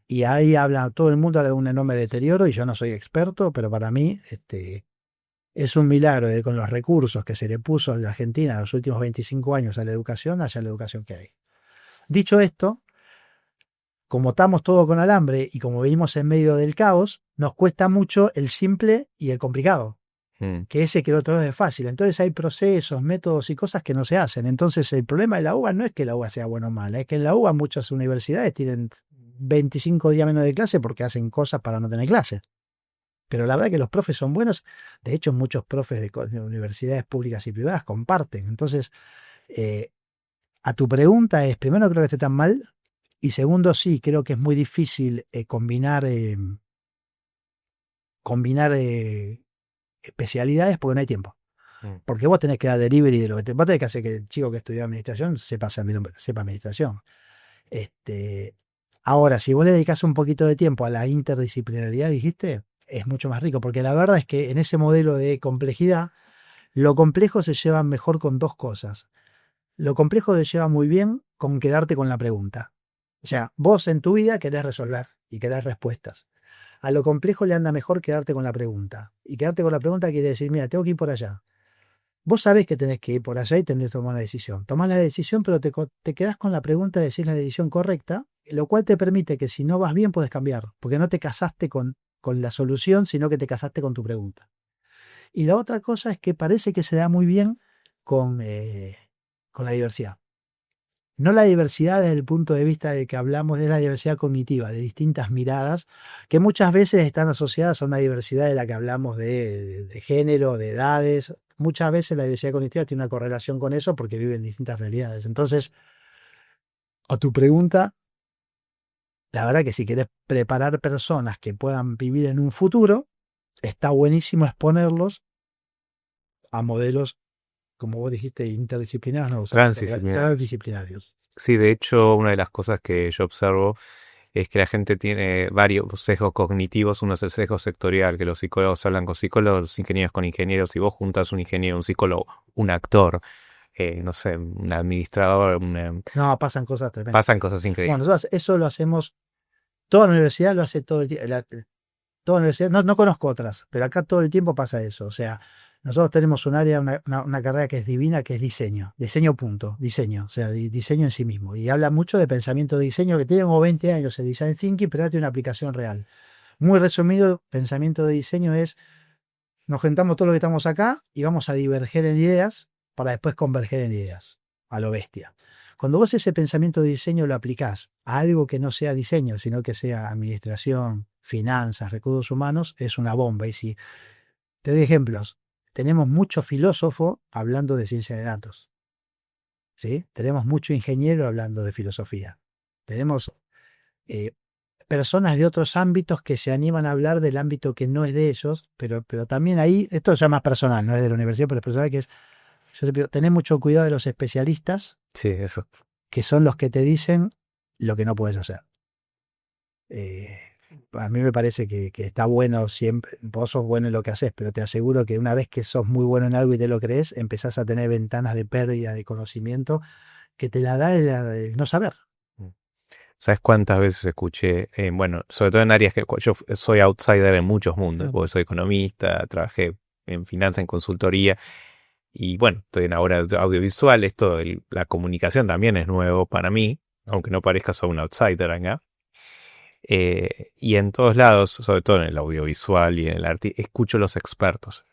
Y ahí todo el mundo habla de un enorme deterioro, y yo no soy experto, pero para mí es un milagro de con los recursos que se le puso a la Argentina en los últimos 25 años a la educación, haya la educación que hay. Dicho esto, como estamos todos con alambre y como vivimos en medio del caos, nos cuesta mucho el simple y el complicado. Que ese que el otro es fácil. Entonces hay procesos, métodos y cosas que no se hacen. Entonces el problema de la UBA no es que la UBA sea buena o mala, es que en la UBA muchas universidades tienen 25 días menos de clase porque hacen cosas para no tener clase. Pero la verdad es que los profes son buenos. De hecho, muchos profes de universidades públicas y privadas comparten. Entonces, a tu pregunta es, primero, no creo que esté tan mal. Y segundo, sí, creo que es muy difícil combinar especialidades porque no hay tiempo. Mm. Porque vos tenés que dar delivery de lo que vos tenés que hacer que el chico que estudió administración sepa administración. Ahora, si vos le dedicás un poquito de tiempo a la interdisciplinaridad, dijiste, es mucho más rico, porque la verdad es que en ese modelo de complejidad, lo complejo se lleva mejor con dos cosas. Lo complejo se lleva muy bien con quedarte con la pregunta. O sea, vos en tu vida querés resolver y querés respuestas. A lo complejo le anda mejor quedarte con la pregunta. Y quedarte con la pregunta quiere decir, mira, tengo que ir por allá. Vos sabés que tenés que ir por allá y tenés que tomar una decisión. Tomás la decisión, pero te quedás con la pregunta de decir la decisión correcta, lo cual te permite que si no vas bien puedes cambiar, porque no te casaste con la solución, sino que te casaste con tu pregunta. Y la otra cosa es que parece que se da muy bien con la diversidad. No la diversidad desde el punto de vista de que hablamos de la diversidad cognitiva, de distintas miradas, que muchas veces están asociadas a una diversidad de la que hablamos de género, de edades. Muchas veces la diversidad cognitiva tiene una correlación con eso porque viven distintas realidades. Entonces, a tu pregunta, la verdad que si querés preparar personas que puedan vivir en un futuro, está buenísimo exponerlos a modelos, como vos dijiste, interdisciplinarios, no usaste, transdisciplinarios. Sí, de hecho, una de las cosas que yo observo es que la gente tiene varios sesgos cognitivos. Uno es el sesgo sectorial, que los psicólogos hablan con psicólogos, los ingenieros con ingenieros. Si vos juntas un ingeniero, un psicólogo, un actor, no sé, un administrador, No, pasan cosas tremendas. pasan cosas increíbles. Bueno, nosotros eso lo hacemos, toda la universidad lo hace todo el tiempo. Toda la universidad, no conozco otras, pero acá todo el tiempo pasa eso. O sea, nosotros tenemos un área, una carrera que es divina, que es diseño. Diseño punto, diseño. O sea, diseño en sí mismo. Y habla mucho de pensamiento de diseño, que tiene como 20 años el design thinking, pero ahora tiene una aplicación real. Muy resumido, pensamiento de diseño es, nos juntamos todos los que estamos acá y vamos a diverger en ideas para después converger en ideas, a lo bestia. Cuando vos ese pensamiento de diseño lo aplicás a algo que no sea diseño, sino que sea administración, finanzas, recursos humanos, es una bomba. Y si te doy ejemplos, tenemos mucho filósofo hablando de ciencia de datos, ¿sí? Tenemos mucho ingeniero hablando de filosofía. Tenemos personas de otros ámbitos que se animan a hablar del ámbito que no es de ellos, pero también ahí, esto ya más personal, no es de la universidad, pero es personal, que es, yo siempre digo, tenés mucho cuidado de los especialistas, Sí, eso. que son los que te dicen lo que no puedes hacer. A mí me parece que está bueno siempre, vos sos bueno en lo que haces, pero te aseguro que una vez que sos muy bueno en algo y te lo crees, empezás a tener ventanas de pérdida de conocimiento que te la da el no saber. ¿Sabes cuántas veces escuché? Bueno, sobre todo en áreas que yo soy outsider en muchos mundos, porque soy economista, trabajé en finanzas, en consultoría, y bueno, estoy en ahora audiovisual. Esto, la comunicación también es nuevo para mí, aunque no parezca, soy un outsider acá. Y en todos lados, sobre todo en el audiovisual y en el arte, escucho los expertos.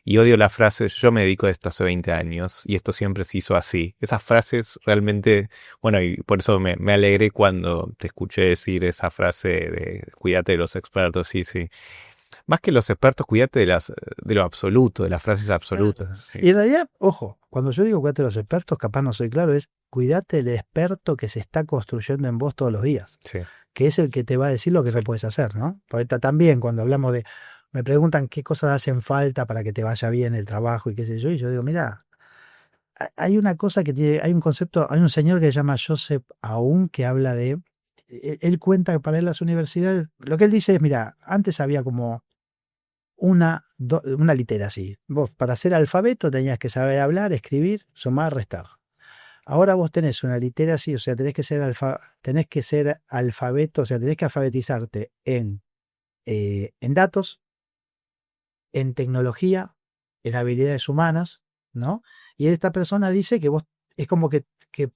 Y odio las frases, yo me dedico a esto hace 20 años y esto siempre se hizo así. Esas frases realmente, bueno, y por eso me alegré cuando te escuché decir esa frase de cuídate de los expertos, sí, sí. Más que los expertos, cuídate de lo absoluto, de las frases absolutas. Sí. Y en realidad, ojo, cuando yo digo cuídate de los expertos, capaz no soy claro, es cuídate del experto que se está construyendo en vos todos los días. Sí. Que es el que te va a decir lo que no puedes hacer, ¿no? Porque también cuando hablamos de, me preguntan qué cosas hacen falta para que te vaya bien el trabajo y qué sé yo, y yo digo, mira, hay una cosa que tiene, hay un concepto, hay un señor que se llama Joseph Aoun que habla de, él cuenta que para él las universidades, lo que él dice es, mira, antes había como una literacy. Vos para ser alfabeto tenías que saber hablar, escribir, sumar, restar. Ahora vos tenés una literacy, o sea, tenés que ser alfabeto, o sea, tenés que alfabetizarte en datos, en tecnología, en habilidades humanas, ¿no? Y esta persona dice que vos, es como que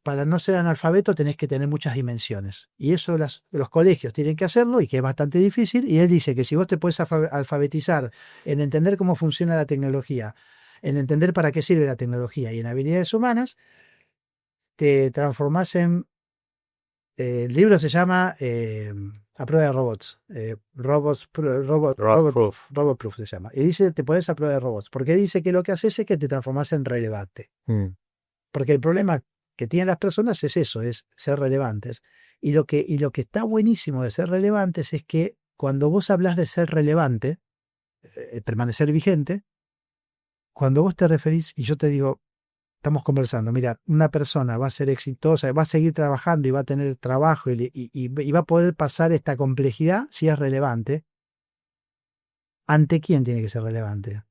para no ser analfabeto tenés que tener muchas dimensiones. Y eso los colegios tienen que hacerlo y que es bastante difícil. Y él dice que si vos te puedes alfabetizar en entender cómo funciona la tecnología, en entender para qué sirve la tecnología y en habilidades humanas, te transformás en... el libro se llama A prueba de robots. Robot Proof se llama. Y dice, te pones a prueba de robots. Porque dice que lo que haces es que te transformas en relevante. Porque el problema que tienen las personas es eso, es ser relevantes. Y lo que está buenísimo de ser relevantes es que cuando vos hablas de ser relevante, permanecer vigente, cuando vos te referís y yo te digo, estamos conversando, mira, una persona va a ser exitosa, va a seguir trabajando y va a tener trabajo y va a poder pasar esta complejidad si es relevante. ¿Ante quién tiene que ser relevante?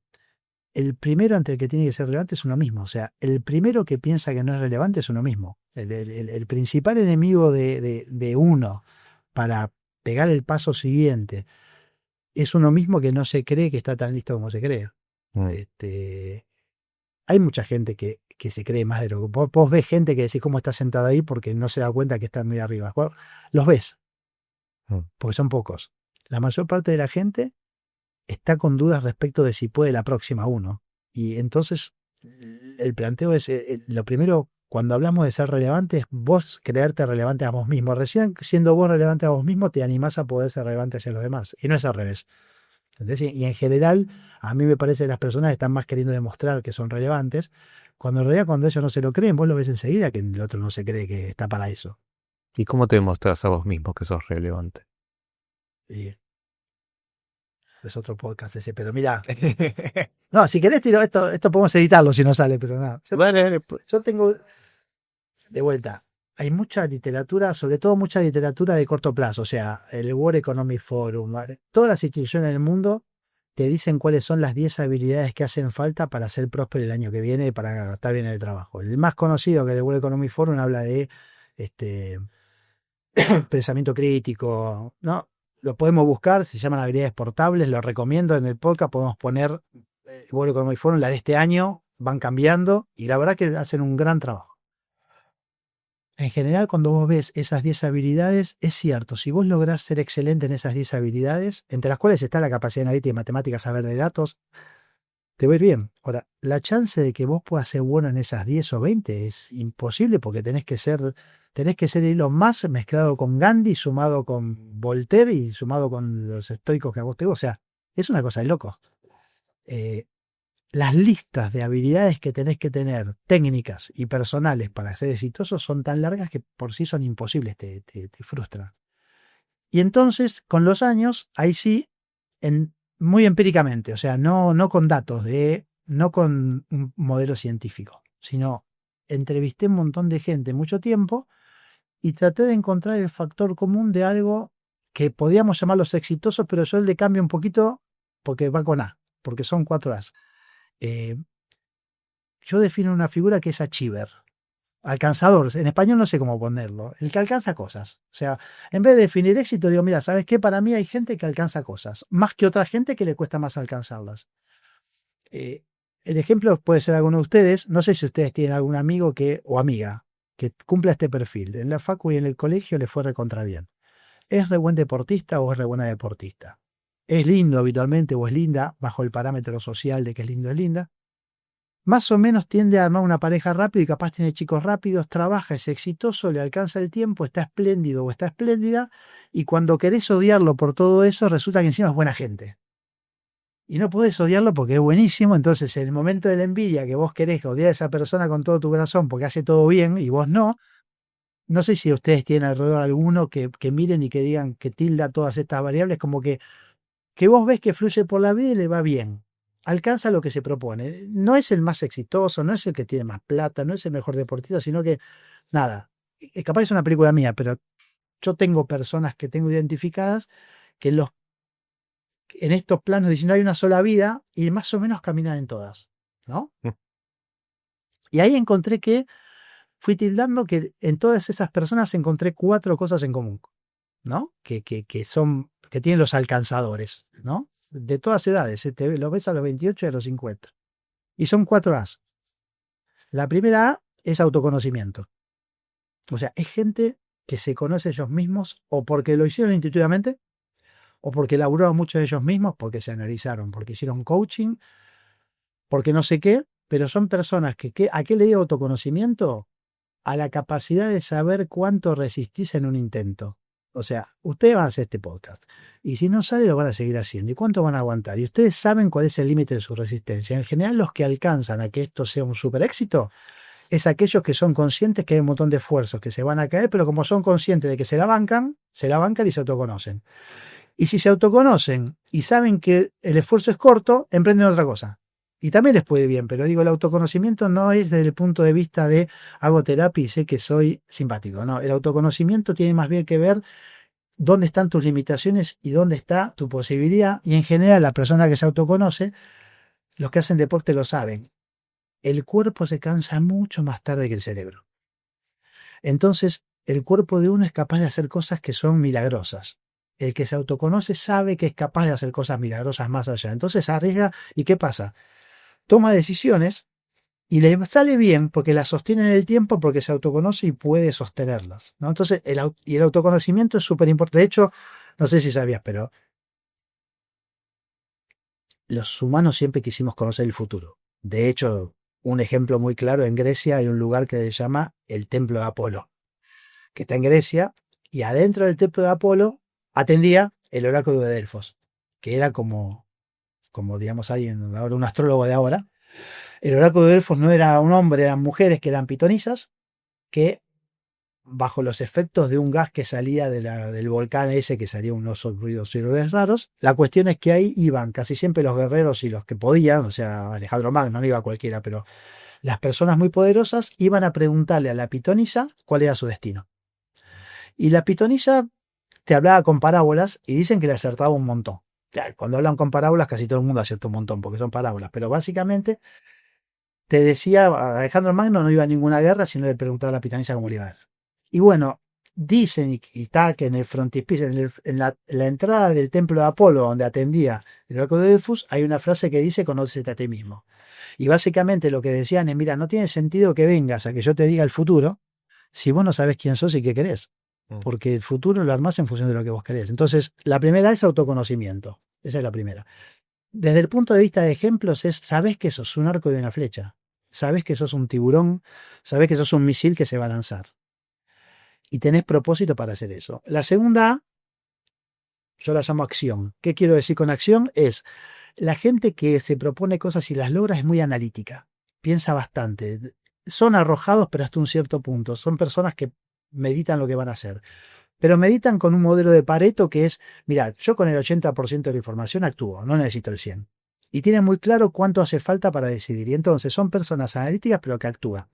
El primero ante el que tiene que ser relevante es uno mismo. O sea, el primero que piensa que no es relevante es uno mismo. El principal enemigo de uno para pegar el paso siguiente es uno mismo que no se cree que está tan listo como se cree. Hay mucha gente que se cree más de lo que... Vos ves gente que decís cómo está sentada ahí porque no se da cuenta que está muy arriba. Los ves, porque son pocos. La mayor parte de la gente está con dudas respecto de si puede la próxima uno. Y entonces el planteo es, lo primero, cuando hablamos de ser relevante, es vos creerte relevante a vos mismo. Recién siendo vos relevante a vos mismo, te animás a poder ser relevante hacia los demás. Y no es al revés. ¿Entendés? Y en general, a mí me parece que las personas están más queriendo demostrar que son relevantes, cuando en realidad cuando ellos no se lo creen, vos lo ves enseguida que el otro no se cree que está para eso. ¿Y cómo te demostrás a vos mismo que sos relevante? Y es otro podcast ese, pero mira. No, si querés tiro esto podemos editarlo si no sale, pero nada. Vale. Yo tengo, de vuelta, hay mucha literatura, sobre todo mucha literatura de corto plazo, o sea, el World Economic Forum, todas las instituciones del mundo te dicen cuáles son las 10 habilidades que hacen falta para ser próspero el año que viene y para estar bien en el trabajo. El más conocido, que es el World Economic Forum, habla de pensamiento crítico, ¿no? Lo podemos buscar, se llaman habilidades portables, lo recomiendo en el podcast, podemos poner World Economic Forum, la de este año, van cambiando y la verdad que hacen un gran trabajo. En general, cuando vos ves esas 10 habilidades, es cierto, si vos lográs ser excelente en esas 10 habilidades, entre las cuales está la capacidad analítica y matemática, saber de datos, te va a ir bien. Ahora, la chance de que vos puedas ser bueno en esas 10 o 20 es imposible porque tenés que ser Elon Musk mezclado con Gandhi, sumado con Voltaire y sumado con los estoicos que a vos te... O sea, es una cosa de locos. Las listas de habilidades que tenés que tener, técnicas y personales para ser exitosos, son tan largas que por sí son imposibles, te frustran. Y entonces, con los años, ahí sí, muy empíricamente, o sea, no con datos, no con un modelo científico, sino entrevisté un montón de gente mucho tiempo y traté de encontrar el factor común de algo que podríamos llamarlos exitosos, pero yo le cambio un poquito porque va con A, porque son 4 A's. Yo defino una figura que es achiever, alcanzador, en español no sé cómo ponerlo, el que alcanza cosas. O sea, en vez de definir éxito, digo, mira, ¿sabes qué? Para mí hay gente que alcanza cosas, más que otra gente que le cuesta más alcanzarlas. El ejemplo puede ser alguno de ustedes, no sé si ustedes tienen algún amigo o amiga que cumpla este perfil. En la facu y en el colegio le fue recontra bien. ¿Es re buen deportista o es re buena deportista? ¿Es lindo habitualmente o es linda bajo el parámetro social de que es lindo o es linda? Más o menos tiende a armar una pareja rápido y capaz tiene chicos rápidos, trabaja, es exitoso, le alcanza el tiempo, está espléndido o está espléndida, y cuando querés odiarlo por todo eso, resulta que encima es buena gente. Y no podés odiarlo porque es buenísimo, entonces en el momento de la envidia que vos querés odiar a esa persona con todo tu corazón porque hace todo bien y vos no sé si ustedes tienen alrededor alguno que miren y que digan que tilda todas estas variables, como que vos ves que fluye por la vida y le va bien. Alcanza lo que se propone. No es el más exitoso, no es el que tiene más plata, no es el mejor deportista, sino que, nada, capaz es una película mía, pero yo tengo personas que tengo identificadas que en estos planos dicen no hay una sola vida y más o menos caminan en todas, ¿no? Y ahí encontré fui tildando que en todas esas personas encontré 4 cosas en común, ¿no? Que tienen los alcanzadores, ¿no? De todas edades, lo ves a los 28 y a los 50. Y son 4 A's. La primera A es autoconocimiento. O sea, es gente que se conoce ellos mismos o porque lo hicieron intuitivamente o porque laburaron mucho de ellos mismos, porque se analizaron, porque hicieron coaching, porque no sé qué, pero son personas ¿a qué le digo autoconocimiento? A la capacidad de saber cuánto resistís en un intento. O sea, ustedes van a hacer este podcast y si no sale lo van a seguir haciendo. ¿Y cuánto van a aguantar? Y ustedes saben cuál es el límite de su resistencia. En general, los que alcanzan a que esto sea un super éxito es aquellos que son conscientes que hay un montón de esfuerzos que se van a caer, pero como son conscientes de que se la bancan y se autoconocen. Y si se autoconocen y saben que el esfuerzo es corto, emprenden otra cosa. Y también les puede bien, pero digo, el autoconocimiento no es desde el punto de vista de hago terapia y sé que soy simpático. No, el autoconocimiento tiene más bien que ver dónde están tus limitaciones y dónde está tu posibilidad. Y en general, la persona que se autoconoce, los que hacen deporte lo saben. El cuerpo se cansa mucho más tarde que el cerebro. Entonces, el cuerpo de uno es capaz de hacer cosas que son milagrosas. El que se autoconoce sabe que es capaz de hacer cosas milagrosas más allá. Entonces arriesga. ¿Y qué pasa? Toma decisiones y le sale bien porque las sostiene en el tiempo porque se autoconoce y puede sostenerlas, ¿no? Entonces, el autoconocimiento es súper importante. De hecho, no sé si sabías, pero los humanos siempre quisimos conocer el futuro. De hecho, un ejemplo muy claro, en Grecia hay un lugar que se llama el Templo de Apolo, que está en Grecia, y adentro del Templo de Apolo atendía el oráculo de Delfos, que era como digamos alguien, ahora un astrólogo de ahora. El oráculo de Delfos no era un hombre, eran mujeres que eran pitonisas, que bajo los efectos de un gas que salía del volcán ese, que salía unos ruidos raros, la cuestión es que ahí iban casi siempre los guerreros y los que podían, o sea, Alejandro Magno, no iba cualquiera, pero las personas muy poderosas iban a preguntarle a la pitonisa cuál era su destino. Y la pitonisa te hablaba con parábolas y dicen que le acertaba un montón. Claro, cuando hablan con parábolas casi todo el mundo acierta un montón porque son parábolas, pero básicamente te decía, Alejandro Magno no iba a ninguna guerra si no le preguntaba a la pitonisa cómo le iba a ir. Y bueno, dicen y está que en el frontispicio, en la entrada del templo de Apolo, donde atendía el oráculo de Delfos, hay una frase que dice: conócete a ti mismo. Y básicamente lo que decían es: mira, no tiene sentido que vengas a que yo te diga el futuro si vos no sabés quién sos y qué querés. Porque el futuro lo armás en función de lo que vos querés. Entonces, la primera es autoconocimiento. Esa es la primera. Desde el punto de vista de ejemplos es: sabés que sos un arco y una flecha. Sabés que sos un tiburón. Sabés que sos un misil que se va a lanzar. Y tenés propósito para hacer eso. La segunda A, yo la llamo acción. ¿Qué quiero decir con acción? Es la gente que se propone cosas y las logra es muy analítica. Piensa bastante. Son arrojados, pero hasta un cierto punto. Son personas que meditan lo que van a hacer. Pero meditan con un modelo de Pareto que es: mira, yo con el 80% de la información actúo, no necesito el 100%. Y tienen muy claro cuánto hace falta para decidir. Y entonces son personas analíticas, pero que actúan.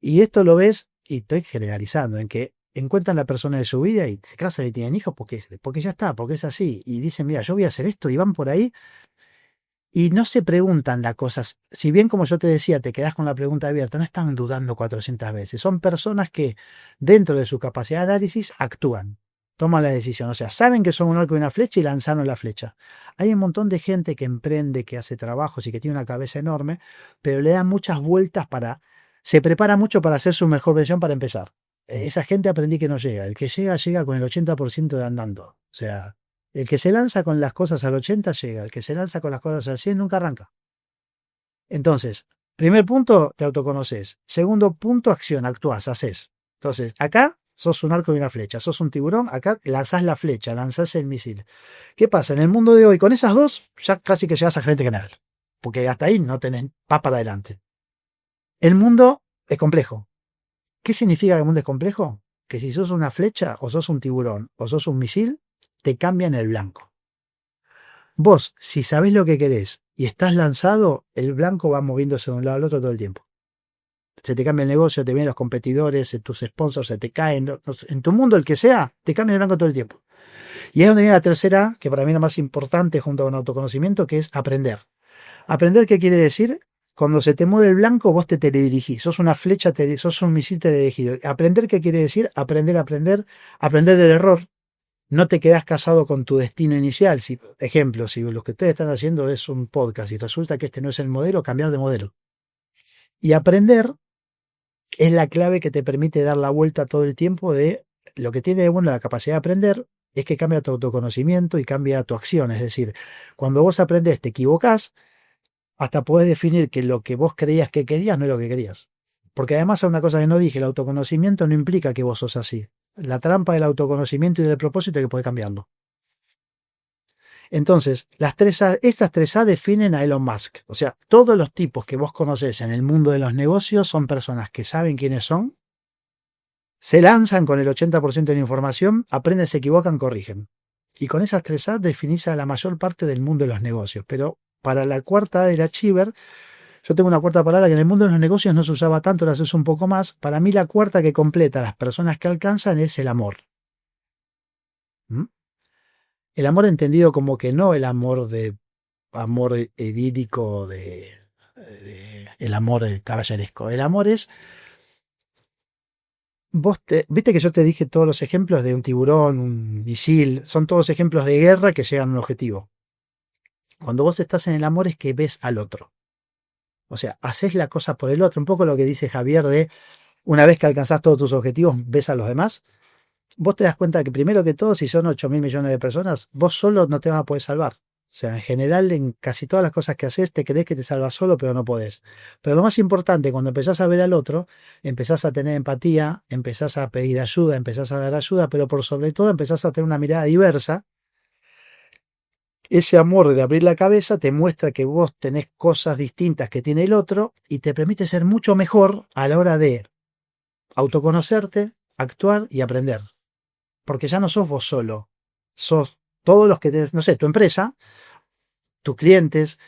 Y esto lo ves, y estoy generalizando, en que encuentran la persona de su vida y se casan y tienen hijos porque ya está, porque es así. Y dicen: mira, yo voy a hacer esto, y van por ahí y no se preguntan las cosas. Si bien, como yo te decía, te quedás con la pregunta abierta, no están dudando 400 veces. Son personas que, dentro de su capacidad de análisis, actúan, toman la decisión. O sea, saben que son un arco y una flecha y lanzaron la flecha. Hay un montón de gente que emprende, que hace trabajos y que tiene una cabeza enorme, pero le dan muchas vueltas se prepara mucho para hacer su mejor versión para empezar. Esa gente aprendí que no llega. El que llega, llega con el 80% de andando. O sea, el que se lanza con las cosas al 80 llega. El que se lanza con las cosas al 100 nunca arranca. Entonces, primer punto, te autoconoces. Segundo punto, acción, actuás, haces. Entonces, acá sos un arco y una flecha. Sos un tiburón, acá lanzás la flecha, lanzás el misil. ¿Qué pasa? En el mundo de hoy, con esas dos, ya casi que llegas a gerente general. Porque hasta ahí no tenés, vas para adelante. El mundo es complejo. ¿Qué significa que el mundo es complejo? Que si sos una flecha, o sos un tiburón, o sos un misil, te cambian el blanco. Vos, si sabés lo que querés y estás lanzado, el blanco va moviéndose de un lado al otro todo el tiempo. Se te cambia el negocio, te vienen los competidores, tus sponsors se te caen. En tu mundo, el que sea, te cambia el blanco todo el tiempo. Y es donde viene la tercera, que para mí es la más importante junto con autoconocimiento, que es aprender. ¿Aprender qué quiere decir? Cuando se te mueve el blanco, vos te teledirigís. Sos una flecha, sos un misil teledirigido. ¿Aprender qué quiere decir? Aprender del error. No te quedás casado con tu destino inicial. Ejemplo, si lo que ustedes están haciendo es un podcast y resulta que este no es el modelo, cambiar de modelo. Y aprender es la clave que te permite dar la vuelta todo el tiempo de lo que tiene de bueno la capacidad de aprender, es que cambia tu autoconocimiento y cambia tu acción. Es decir, cuando vos aprendés, te equivocás, hasta podés definir que lo que vos creías que querías no es lo que querías. Porque además hay una cosa que no dije: el autoconocimiento no implica que vos sos así. La trampa del autoconocimiento y del propósito es que podés cambiarlo. Entonces, estas 3A definen a Elon Musk. O sea, todos los tipos que vos conocés en el mundo de los negocios son personas que saben quiénes son, se lanzan con el 80% de la información, aprenden, se equivocan, corrigen. Y con esas 3A definís a la mayor parte del mundo de los negocios. Pero para la cuarta A del achiever, yo tengo una cuarta palabra que en el mundo de los negocios no se usaba tanto, ahora se usa un poco más. Para mí la cuarta que completa a las personas que alcanzan es el amor. ¿Mm? El amor entendido como que no el amor de amor idílico de el amor caballeresco. El amor es viste que yo te dije todos los ejemplos de un tiburón, un misil, son todos ejemplos de guerra que llegan a un objetivo. Cuando vos estás en el amor es que ves al otro. O sea, haces la cosa por el otro. Un poco lo que dice Javier de una vez que alcanzás todos tus objetivos, ves a los demás. Vos te das cuenta que primero que todo, si son 8.000 millones de personas, vos solo no te vas a poder salvar. O sea, en general, en casi todas las cosas que haces, te crees que te salvas solo, pero no podés. Pero lo más importante, cuando empezás a ver al otro, empezás a tener empatía, empezás a pedir ayuda, empezás a dar ayuda, pero por sobre todo empezás a tener una mirada diversa. Ese amor de abrir la cabeza te muestra que vos tenés cosas distintas que tiene el otro y te permite ser mucho mejor a la hora de autoconocerte, actuar y aprender. Porque ya no sos vos solo, sos todos los que tenés, no sé, tu empresa, tus clientes,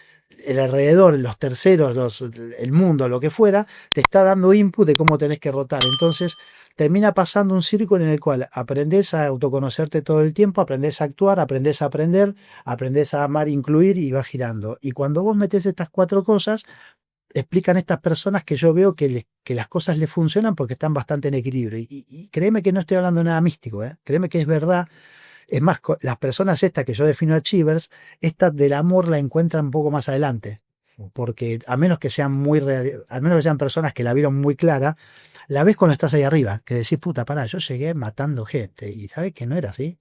el alrededor, los terceros, el mundo, lo que fuera, te está dando input de cómo tenés que rotar. Entonces termina pasando un círculo en el cual aprendés a autoconocerte todo el tiempo, aprendés a actuar, aprendés a aprender, aprendés a amar, incluir y va girando. Y cuando vos metés estas 4 cosas, explican estas personas que yo veo que las cosas les funcionan porque están bastante en equilibrio. Y créeme que no estoy hablando de nada místico, ¿eh? Créeme que es verdad. Es más, las personas estas que yo defino achievers, esta del amor la encuentran un poco más adelante. Porque a menos que sean a menos que sean personas que la vieron muy clara, la ves cuando estás ahí arriba, que decís, puta, pará, yo llegué matando gente. Y sabes que no era así.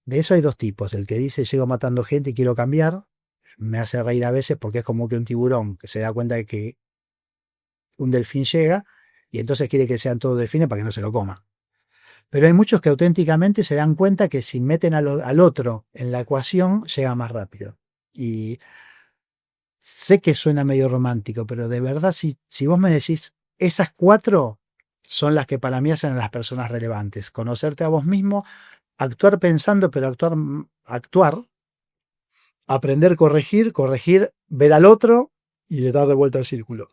De eso hay 2 tipos. El que dice, llego matando gente y quiero cambiar, me hace reír a veces porque es como que un tiburón que se da cuenta de que un delfín llega y entonces quiere que sean todos delfines para que no se lo coma. Pero hay muchos que auténticamente se dan cuenta que si meten al otro en la ecuación, llega más rápido. Y sé que suena medio romántico, pero de verdad, si vos me decís, esas 4 son las que para mí hacen a las personas relevantes. Conocerte a vos mismo, actuar pensando, pero actuar, aprender, corregir, ver al otro y de darle vuelta al círculo.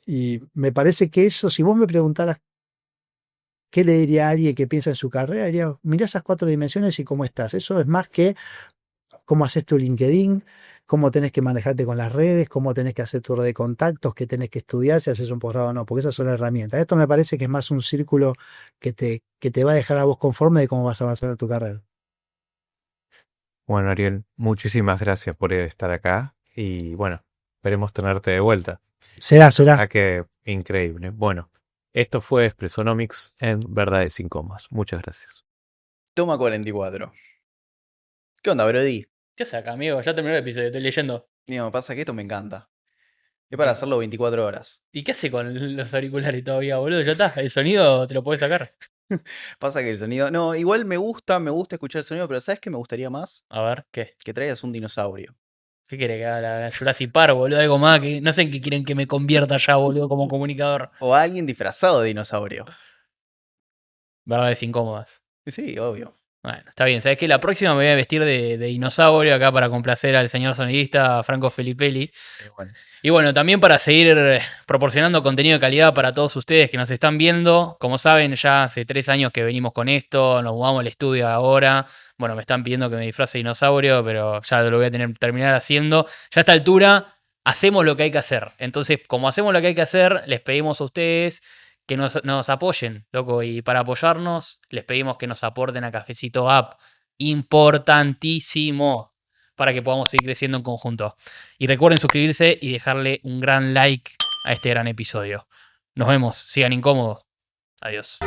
Y me parece que eso, si vos me preguntaras qué le diría a alguien que piensa en su carrera, diría, mirá esas 4 dimensiones y cómo estás. Eso es más que cómo haces tu LinkedIn, cómo tenés que manejarte con las redes, cómo tenés que hacer tu red de contactos, qué tenés que estudiar, si haces un posgrado o no, porque esas son las herramientas. Esto me parece que es más un círculo que te va a dejar a vos conforme de cómo vas a avanzar en tu carrera. Bueno, Ariel, muchísimas gracias por estar acá y bueno, esperemos tenerte de vuelta. Será. Que increíble. Bueno, esto fue Expresonomics en Verdades sin Comas. Muchas gracias. Toma 44. ¿Qué onda, Brody? ¿Qué saca, amigo? Ya terminó el episodio, estoy leyendo. Digo, pasa que esto me encanta. Es para hacerlo 24 horas. ¿Y qué hace con los auriculares todavía, boludo? Ya está, el sonido te lo podés sacar. Pasa que el sonido... No, igual me gusta escuchar el sonido, pero ¿sabes qué me gustaría más? A ver, ¿qué? Que traigas un dinosaurio. ¿Qué quiere que haga la Jurassic Park, boludo? Algo más que. No sé en qué quieren que me convierta ya, boludo, como comunicador. O alguien disfrazado de dinosaurio. Verdades incómodas. Sí, obvio. Bueno, está bien. ¿Sabes qué? La próxima me voy a vestir de dinosaurio acá para complacer al señor sonidista Franco Felippelli. Bueno. Y bueno, también para seguir proporcionando contenido de calidad para todos ustedes que nos están viendo. Como saben, ya hace 3 años que venimos con esto, nos mudamos al estudio ahora. Bueno, me están pidiendo que me disfrace de dinosaurio, pero ya lo voy a terminar haciendo. Ya a esta altura, hacemos lo que hay que hacer. Entonces, como hacemos lo que hay que hacer, les pedimos a ustedes que nos apoyen, loco. Y para apoyarnos, les pedimos que nos aporten a Cafecito App. Importantísimo para que podamos seguir creciendo en conjunto. Y recuerden suscribirse y dejarle un gran like a este gran episodio. Nos vemos, sigan incómodos. Adiós.